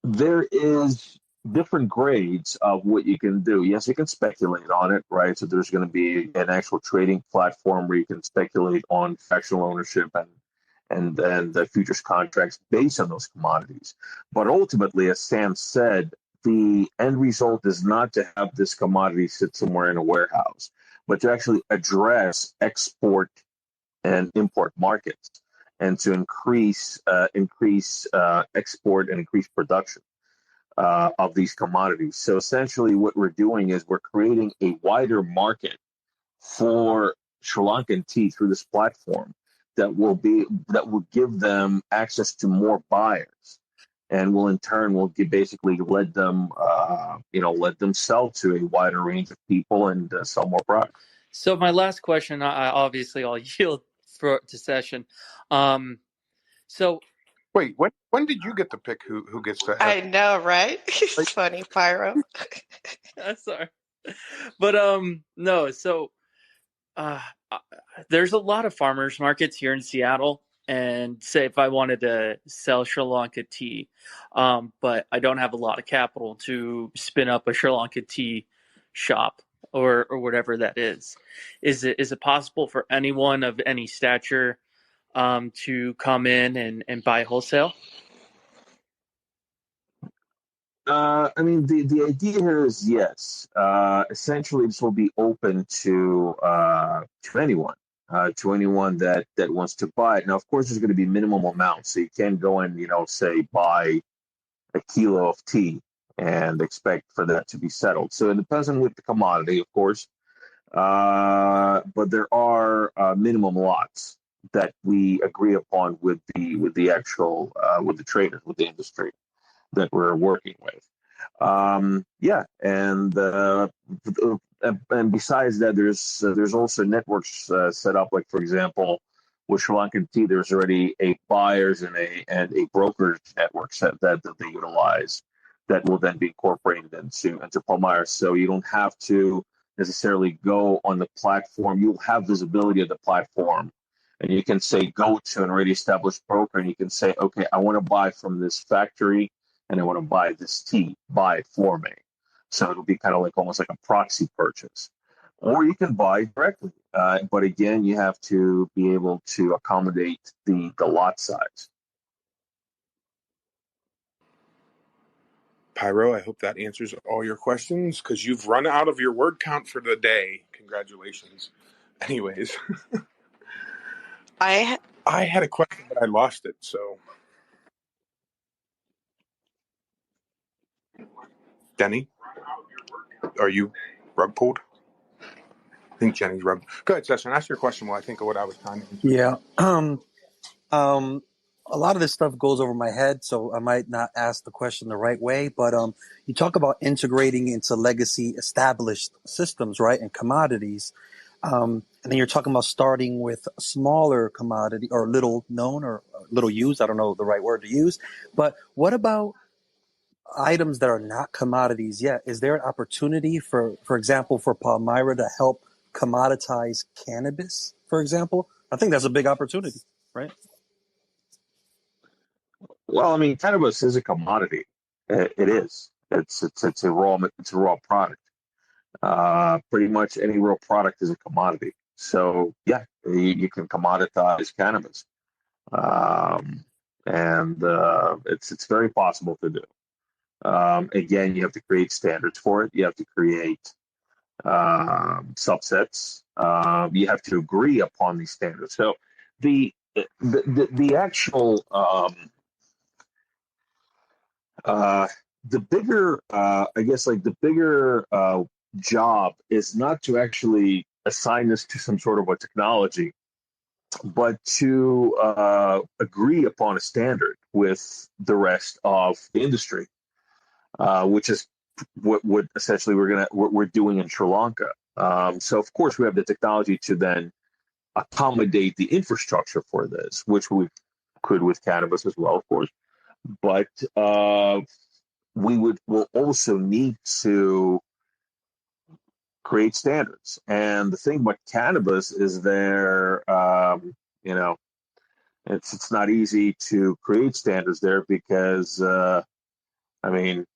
there is different grades of what you can do. Yes, you can speculate on it, right? So there's going to be an actual trading platform where you can speculate on fractional ownership and the futures contracts based on those commodities. But ultimately, as Sam said, the end result is not to have this commodity sit somewhere in a warehouse, but to actually address export and import markets and to increase export and increase production of these commodities. So essentially what we're doing is we're creating a wider market for Sri Lankan tea through this platform that will give them access to more buyers, and will in turn basically let them sell to a wider range of people and sell more product. So my last question, obviously I'll yield to Session. So Wait, when did you get to pick who gets to I have? know, right? It's funny, Pyro. sorry, but no. So there's a lot of farmers markets here in Seattle, and say if I wanted to sell Sri Lanka tea, but I don't have a lot of capital to spin up a Sri Lanka tea shop or whatever that is it possible for anyone of any stature to come in and buy wholesale? I mean, the idea here is yes. Essentially, this will be open to anyone, that wants to buy it. Now, of course, there's going to be minimum amounts, so you can't go and say buy a kilo of tea and expect for that to be settled. So it depends on with the commodity, of course. But there are minimum lots that we agree upon with the actual with the traders, with the industry that we're working with. And besides that, there's also networks set up. Like for example, with Sri Lankan tea, there's already a buyers and a brokerage network set that they utilize that will then be incorporated into Palmyra. So you don't have to necessarily go on the platform. You'll have visibility of the platform. And you can say, go to an already established broker, and you can say, okay, I want to buy from this factory, and I want to buy this tea, buy it for me. So it'll be kind of like almost like a proxy purchase. Or you can buy directly. But again, you have to be able to accommodate the lot size. Pyro, I hope that answers all your questions because you've run out of your word count for the day. Congratulations. Anyways, I had a question, but I lost it. So, Denny, are you rug pulled? I think Jenny's rug. Go ahead, Session. Ask your question while I think of what I was trying to answer. Yeah. A lot of this stuff goes over my head, so I might not ask the question the right way. But you talk about integrating into legacy established systems, right, and commodities. And then you're talking about starting with smaller commodity or little known or little used. I don't know the right word to use. But what about items that are not commodities yet? Is there an opportunity for example, for Palmyra to help commoditize cannabis, for example? I think that's a big opportunity, right? Well, I mean, cannabis is a commodity. It is. It's a raw product. Pretty much any raw product is a commodity. So yeah, you can commoditize cannabis, and it's very possible to do. Again, you have to create standards for it. You have to create subsets. You have to agree upon these standards. So the actual the bigger, I guess, like the bigger job is not to actually assign this to some sort of a technology, but to agree upon a standard with the rest of the industry, which is what essentially we're doing in Sri Lanka. So of course we have the technology to then accommodate the infrastructure for this, which we could with cannabis as well, of course. But will also need to create standards. And the thing about cannabis is you know, it's not easy to create standards there because, I mean,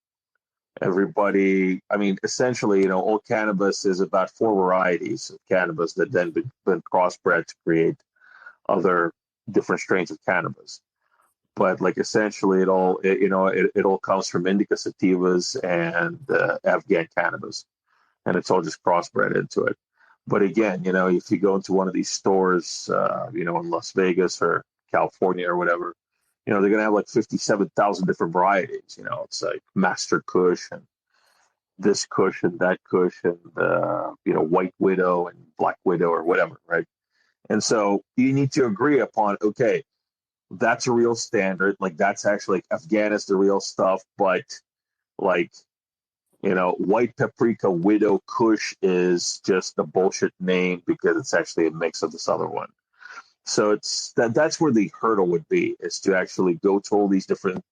essentially, all cannabis is about 4 varieties of cannabis that then been crossbred to create other different strains of cannabis. But like essentially, it all comes from indica sativas and Afghan cannabis, and it's all just crossbred into it. But again, if you go into one of these stores, in Las Vegas or California or whatever, they're going to have like 57,000 different varieties. It's like Master Kush and this Kush and that Kush and, White Widow and Black Widow or whatever, right? And so you need to agree upon, okay, that's a real standard. Like that's actually, like, Afghan is the real stuff, but like, White Paprika Widow Kush is just a bullshit name because it's actually a mix of this other one. So that's where the hurdle would be, is to actually go to all these different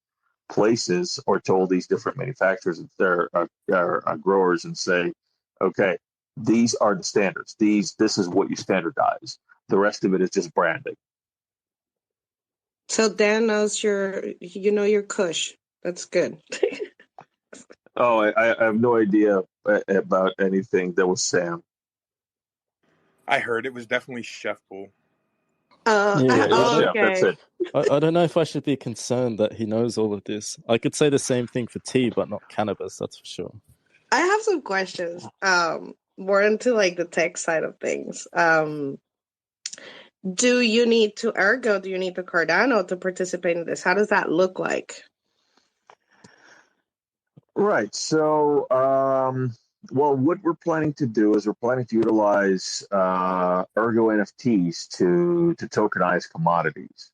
places or to all these different manufacturers that are growers and say, okay, these are the standards. This is what you standardize. The rest of it is just branding. So Dan knows your Kush. That's good. Oh, I have no idea about anything that was Sam. I heard it was definitely Chef Pool. Chef, okay. that's it. I don't know if I should be concerned that he knows all of this. I could say the same thing for tea, but not cannabis, that's for sure. I have some questions, more into like the tech side of things. Do you need to ERGO? Do you need the Cardano to participate in this? How does that look like? Right. So, what we're planning to do is we're planning to utilize ERGO NFTs to tokenize commodities.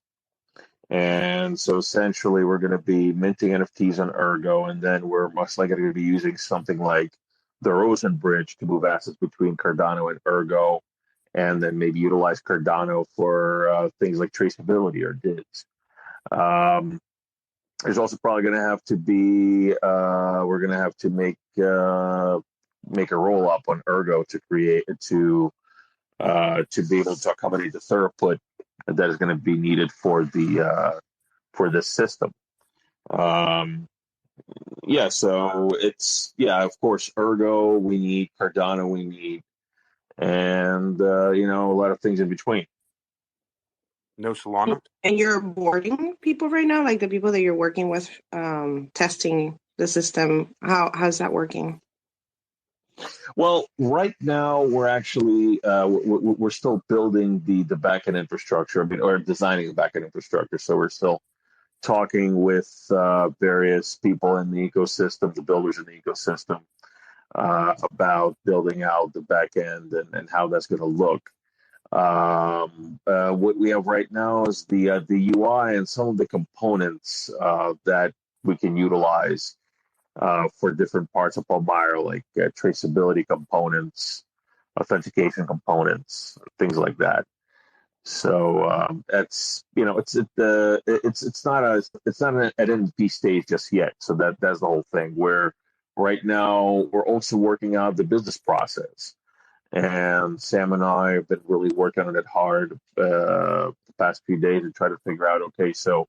And so essentially we're going to be minting NFTs on ERGO, and then we're most likely going to be using something like the Rosen Bridge to move assets between Cardano and ERGO, and then maybe utilize Cardano for things like traceability or DIDs. There's also probably going to have to be we're going to have to make a roll up on ERGO to be able to accommodate the throughput that is going to be needed for this system. So of course, ERGO we need, Cardano we need, and a lot of things in between. No Solana? And you're boarding people right now, like the people that you're working with, testing the system. How's that working? Well, right now we're actually we're still building the backend infrastructure. Or designing the backend infrastructure. So we're still talking with various people in the ecosystem, the builders in the ecosystem, about building out the backend and how that's going to look. What we have right now is the UI and some of the components that we can utilize for different parts of Palmyra, like traceability components, authentication components, things like that. So it's not at MVP stage just yet. So that's the whole thing. Where right now we're also working out the business process. And Sam and I have been really working on it hard the past few days to try to figure out, okay, so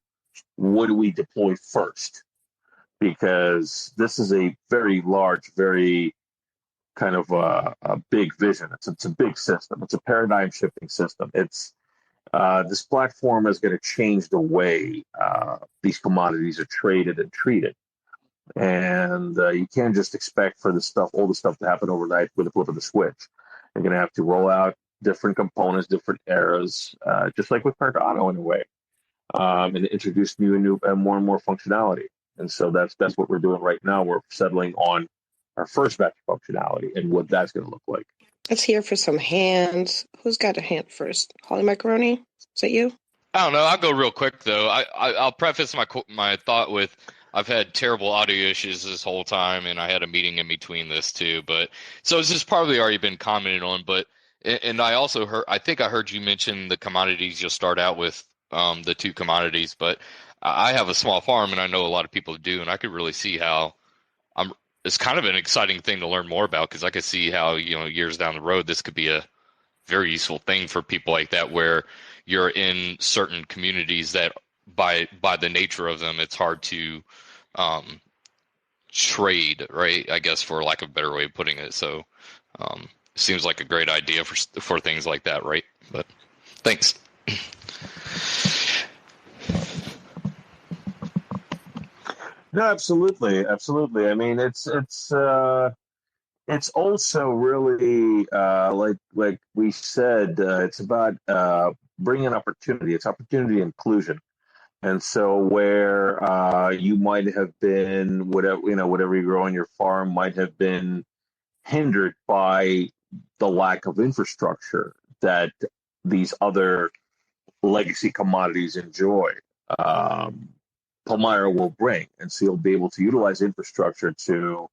what do we deploy first? Because this is a very large, very kind of a big vision. It's a big system. It's a paradigm shifting system. It's this platform is going to change the way these commodities are traded and treated. And you can't just expect for all the stuff to happen overnight with a flip of the switch. You're going to have to roll out different components, different eras, just like with Cardano in a way, and introduce new and more functionality. And so that's what we're doing right now. We're settling on our first batch of functionality and what that's going to look like. Let's hear for some hands. Who's got a hand first? Holly Macaroni? Is that you? I don't know. I'll go real quick though. I'll preface my thought with I've had terrible audio issues this whole time, and I had a meeting in between this too. But so this has probably already been commented on. But And I also heard, I think I heard you mention the commodities. You'll start out with the two commodities, but I have a small farm, and I know a lot of people do, and I could really see how it's kind of an exciting thing to learn more about, because I could see how, years down the road, this could be a very useful thing for people like that, where you're in certain communities that by the nature of them, it's hard to trade, right? I guess, for lack of a better way of putting it. So seems like a great idea for things like that, right? But thanks. No, absolutely, absolutely. I mean, it's also really like we said, it's about bringing opportunity. It's opportunity inclusion. And so where you might have been, whatever you grow on your farm might have been hindered by the lack of infrastructure that these other legacy commodities enjoy. Palmyra will bring, and so you'll be able to utilize infrastructure to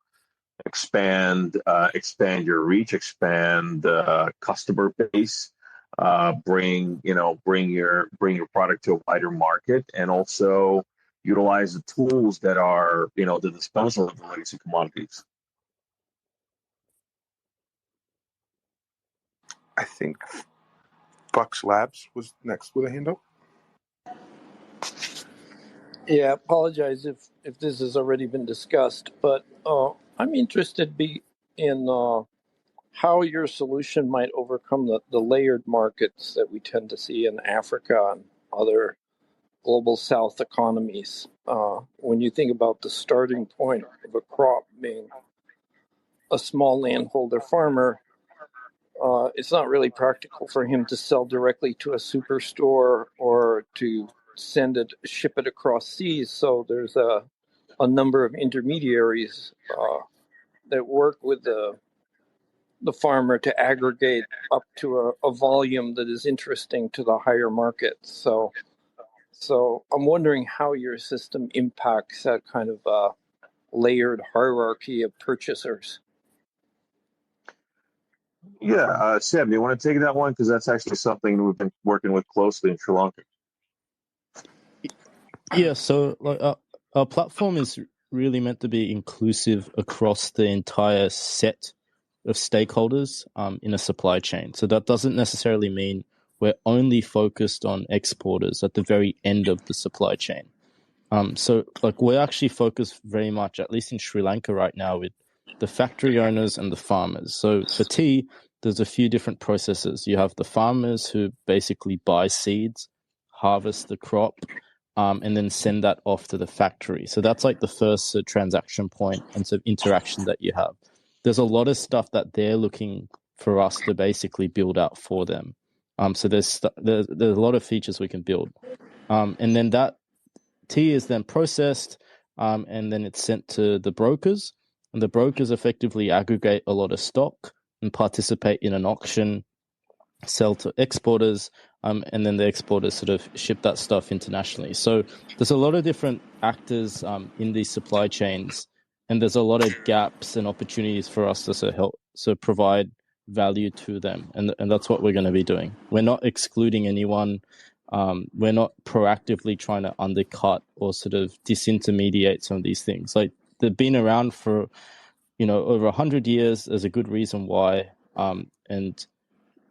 expand your reach, expand customer base, bring your product to a wider market, and also utilize the tools that are the disposal of the legacy commodities. I think Fox Labs was next with a hand up. Yeah, apologize if this has already been discussed, but I'm interested in how your solution might overcome the layered markets that we tend to see in Africa and other global south economies. When you think about the starting point of a crop being a small landholder farmer, it's not really practical for him to sell directly to a superstore or to ship it across seas. So there's a number of intermediaries that work with the farmer to aggregate up to a volume that is interesting to the higher market. So I'm wondering how your system impacts that kind of layered hierarchy of purchasers. Yeah, Sam, do you want to take that one? Because that's actually something we've been working with closely in Sri Lanka. Yeah, so like our platform is really meant to be inclusive across the entire set of stakeholders in a supply chain. So that doesn't necessarily mean we're only focused on exporters at the very end of the supply chain. So like we're actually focused very much, at least in Sri Lanka right now, with the factory owners and the farmers. So for tea, there's a few different processes. You have the farmers who basically buy seeds, harvest the crop, and then send that off to the factory. So that's like the first transaction point and sort of interaction that you have. There's a lot of stuff that they're looking for us to basically build out for them. So there's a lot of features we can build. And then that tea is then processed, and then it's sent to the brokers. And the brokers effectively aggregate a lot of stock and participate in an auction, sell to exporters, and then the exporters sort of ship that stuff internationally. So there's a lot of different actors in these supply chains, and there's a lot of gaps and opportunities for us to help provide value to them, and that's what we're going to be doing. We're not excluding anyone. We're not proactively trying to undercut or sort of disintermediate some of these things. Like they've been around for over 100 years. There's a good reason why, and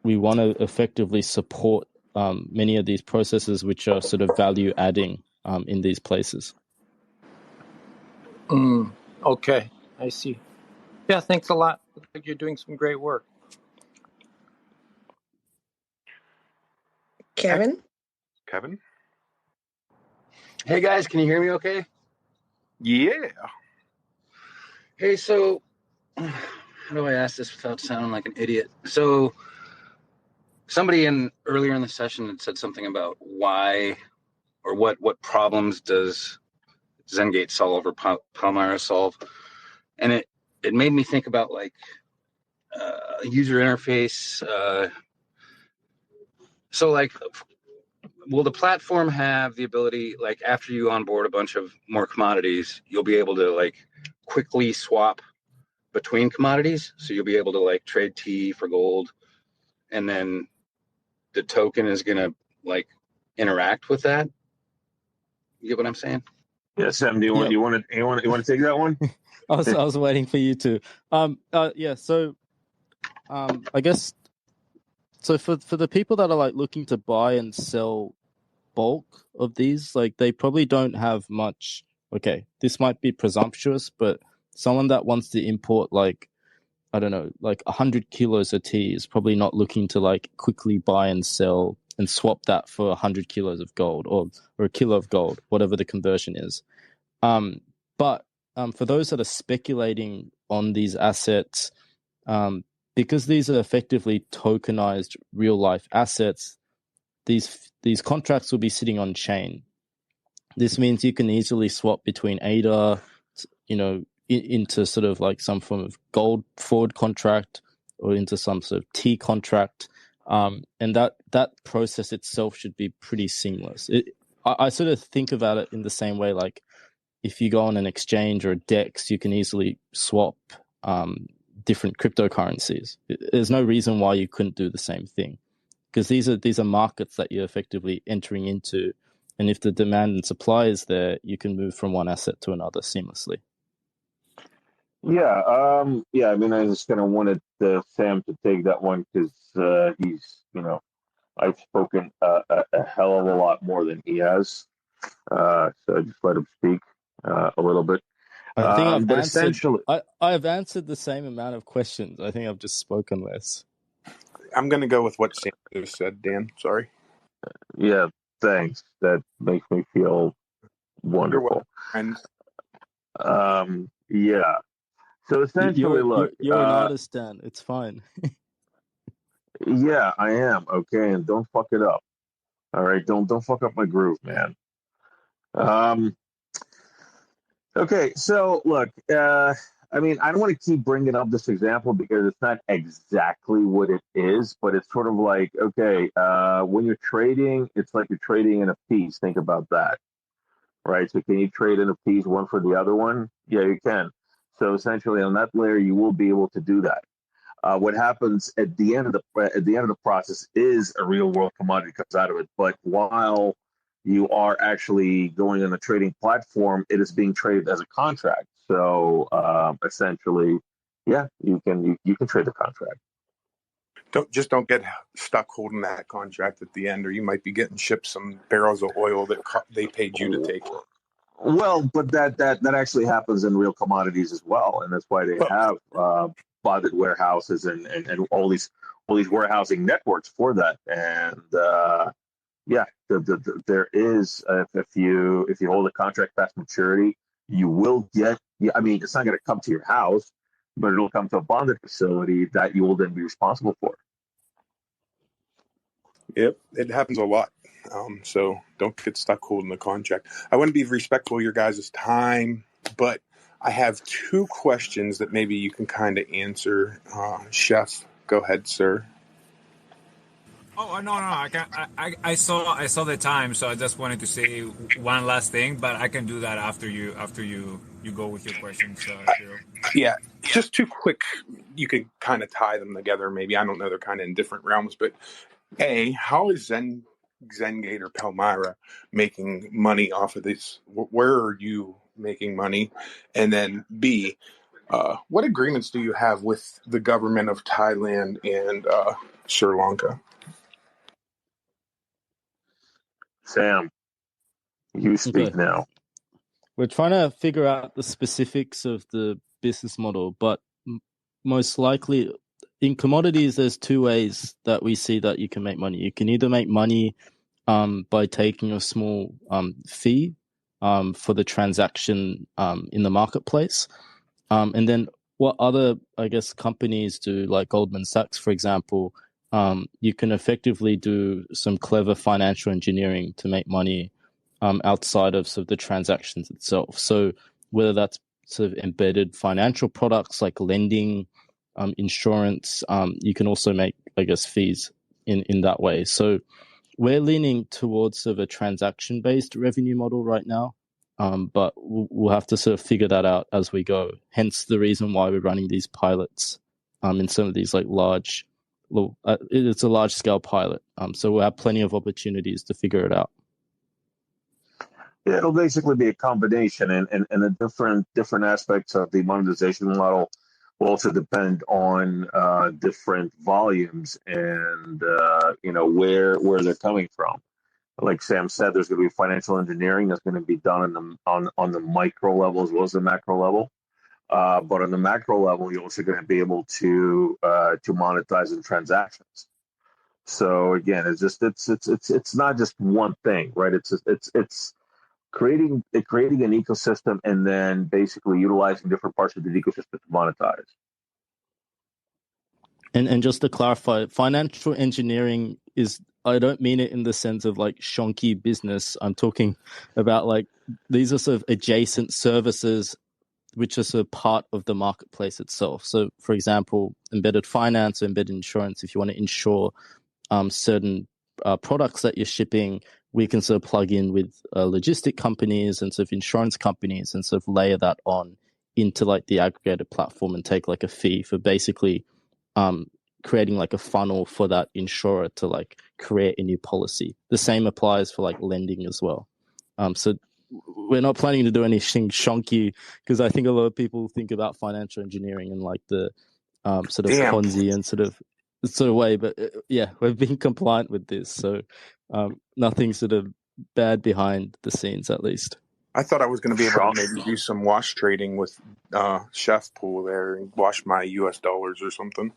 we want to effectively support many of these processes which are sort of value adding in these places. Okay, I see. Yeah, thanks a lot. Looks like you're doing some great work. Kevin? Hey guys, can you hear me okay? Yeah. Hey, so how do I ask this without sounding like an idiot? So somebody earlier in the session had said something about why or what problems does ZenGate solve or Palmyra solve? And it made me think about like user interface. So like, will the platform have the ability, like after you onboard a bunch of more commodities, you'll be able to like quickly swap between commodities? So you'll be able to like trade tea for gold and then the token is going to like interact with that. You get what I'm saying? Yeah, Sam, do you Yeah. want to take that one? I was waiting for you to. Yeah. So, I guess so for the people that are like looking to buy and sell bulk of these, like they probably don't have much. Okay, this might be presumptuous, but someone that wants to import like, I don't know, like 100 kilos of tea is probably not looking to like quickly buy and sell and swap that for 100 kilos of gold or a kilo of gold, whatever the conversion is. But for those that are speculating on these assets, because these are effectively tokenized real life assets, these contracts will be sitting on chain. This means you can easily swap between ADA, into sort of like some form of gold forward contract or into some sort of T contract. And that process itself should be pretty seamless. I sort of think about it in the same way, like if you go on an exchange or a DEX, you can easily swap different cryptocurrencies. There's no reason why you couldn't do the same thing, because these are markets that you're effectively entering into, and if the demand and supply is there, you can move from one asset to another seamlessly. Yeah, I mean, I just kind of wanted Sam to take that one because he's, I've spoken a hell of a lot more than he has, so I just let him speak a little bit. I think I've answered the same amount of questions. I think I've just spoken less. I'm going to go with what Sam just said, Dan. Sorry. Yeah, thanks. That makes me feel wonderful. And yeah. So essentially, you're an artist, Dan. It's fine. Yeah, I am. Okay, and don't fuck it up. All right, don't fuck up my groove, man. Okay, so look, I mean, I don't want to keep bringing up this example because it's not exactly what it is, but it's sort of like, okay, when you're trading, it's like you're trading in a piece. Think about that, right? So can you trade in a piece one for the other one? Yeah, you can. So essentially, on that layer, you will be able to do that. What happens at the end of the process is a real world commodity comes out of it. But while you are actually going on a trading platform, it is being traded as a contract. So essentially, yeah, you can trade the contract. Don't get stuck holding that contract at the end, or you might be getting shipped some barrels of oil that they paid you to take. Well, but that actually happens in real commodities as well, and that's why they have bonded warehouses and all these warehousing networks for that. And yeah, there is if you hold a contract past maturity, you will get. I mean, it's not going to come to your house, but it'll come to a bonded facility that you will then be responsible for. Yep, it happens a lot. So don't get stuck holding the contract. I want to be respectful of your guys' time, but I have two questions that maybe you can kind of answer. Chef, go ahead, sir. Oh no! I saw the time, so I just wanted to say one last thing, but I can do that after you go with your questions. Yeah, just two quick. You could kind of tie them together. Maybe I don't know. They're kind of in different realms, but how is ZenGate or Palmyra making money off of this? Where are you making money? And then B, what agreements do you have with the government of Thailand and Sri Lanka? Sam, you speak now. We're trying to figure out the specifics of the business model, but most likely in commodities, there's two ways that we see that you can make money. You can either make money by taking a small fee for the transaction in the marketplace. And then what other, I guess, companies do, like Goldman Sachs, for example, you can effectively do some clever financial engineering to make money outside of sort of the transactions itself. So whether that's sort of embedded financial products like lending, insurance, you can also make, I guess, fees in that way. So we're leaning towards sort of a transaction-based revenue model right now, but we'll have to sort of figure that out as we go. Hence the reason why we're running these pilots in some of these like large it's a large scale pilot. So we'll have plenty of opportunities to figure it out. Yeah, it'll basically be a combination, and the different aspects of the monetization model will also depend on different volumes and where they're coming from. Like Sam said, there's going to be financial engineering that's going to be done on the micro level as well as the macro level. But on the macro level, you're also going to be able to monetize in transactions. So again, it's not just one thing, right? It's creating an ecosystem and then basically utilizing different parts of the ecosystem to monetize. And just to clarify, financial engineering is, I don't mean it in the sense of like shonky business. I'm talking about like these are sort of adjacent services which are sort of part of the marketplace itself. So for example, embedded finance or embedded insurance, if you want to insure certain products that you're shipping, we can sort of plug in with logistic companies and sort of insurance companies and sort of layer that on into like the aggregated platform and take like a fee for basically creating like a funnel for that insurer to like create a new policy. The same applies for like lending as well. So we're not planning to do anything shonky, because I think a lot of people think about financial engineering in like the sort of Ponzi and sort of way. But yeah, we've been compliant with this, so nothing sort of bad behind the scenes, at least. I thought I was going to be able to maybe do some wash trading with Chef Pool there and wash my US dollars or something.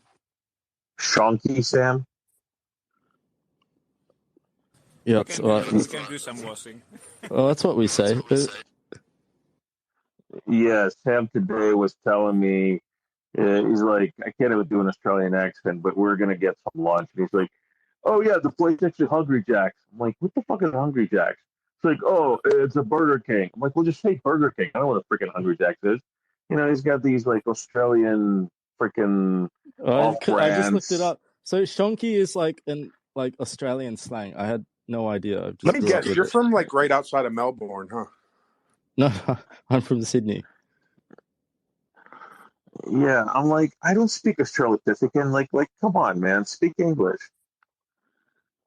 Shonky, Sam? Yeah, we can do some washing. Well, that's what we say. Yeah, Sam today was telling me, he's like, I can't even do an Australian accent, but we're going to get some lunch. And he's like, oh, yeah, the place next to Hungry Jack's. I'm like, what the fuck is Hungry Jack's? It's like, oh, it's a Burger King. I'm like, well, just say Burger King. I don't know what a freaking Hungry Jack's is. You know, he's got these like Australian freaking I just looked it up. So shonky is like an like Australian slang. I had no idea. Let me guess, you're from like right outside of Melbourne, huh? No, I'm from Sydney. Yeah, I'm like, I don't speak Australopithecus. Like, come on, man, speak English.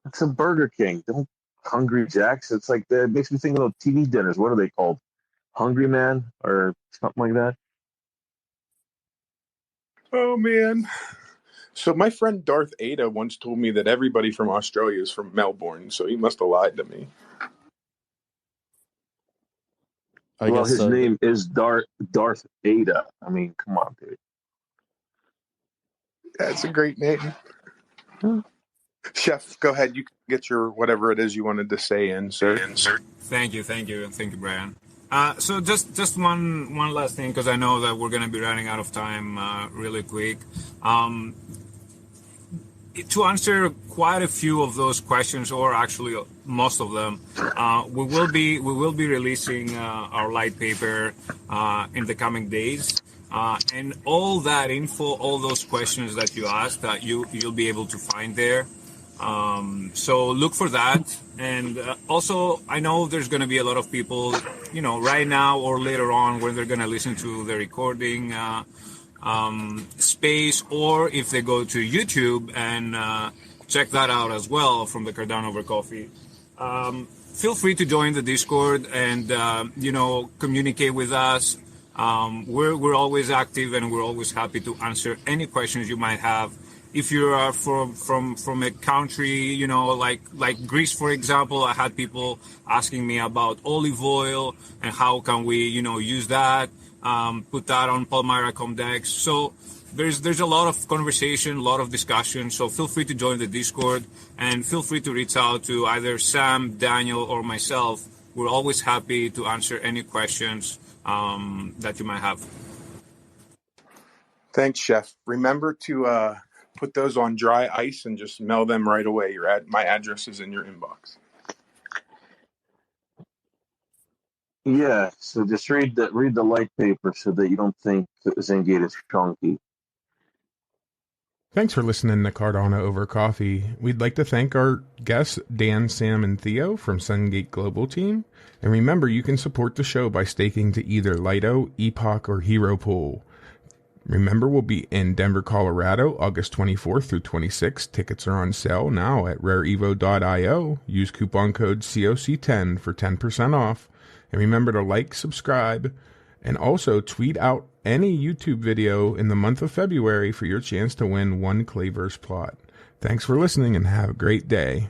It's a Burger King. Don't Hungry Jacks. It's like that makes me think of TV dinners. What are they called? Hungry Man or something like that. Oh man. So my friend Darth Ada once told me that everybody from Australia is from Melbourne, so he must have lied to me. Well, his name is Darth Ada. I mean, come on, dude. That's a great name. Chef, go ahead. You can get your whatever it is you wanted to say in, sir. Thank you, Brian. So just one last thing, because I know that we're going to be running out of time really quick. To answer quite a few of those questions, or actually most of them, we will be releasing our light paper in the coming days, and all that info, all those questions that you asked, that you'll be able to find there. So look for that, and also I know there's going to be a lot of people, right now or later on when they're going to listen to the recording space, or if they go to YouTube and check that out as well from the Cardano Over Coffee. Feel free to join the Discord and communicate with us. We're always active, and we're always happy to answer any questions you might have. If you are from a country, like Greece, for example, I had people asking me about olive oil and how can we, use that. Put that on Palmyra ComDEX. So there's a lot of conversation, a lot of discussion. So feel free to join the Discord, and feel free to reach out to either Sam, Daniel, or myself. We're always happy to answer any questions that you might have. Thanks, Chef. Remember to put those on dry ice and just mail them right away. My address is in your inbox. Yeah, so just read the light paper so that you don't think that ZenGate is chunky. Thanks for listening to Cardano Over Coffee. We'd like to thank our guests, Dan, Sam, and Theo from ZenGate Global team. And remember, you can support the show by staking to either Lido, Epoch, or Hero Pool. Remember, we'll be in Denver, Colorado, August 24th through 26th. Tickets are on sale now at rareevo.io. Use coupon code COC10 for 10% off. And remember to like, subscribe, and also tweet out any YouTube video in the month of February for your chance to win one Clayverse plot. Thanks for listening and have a great day.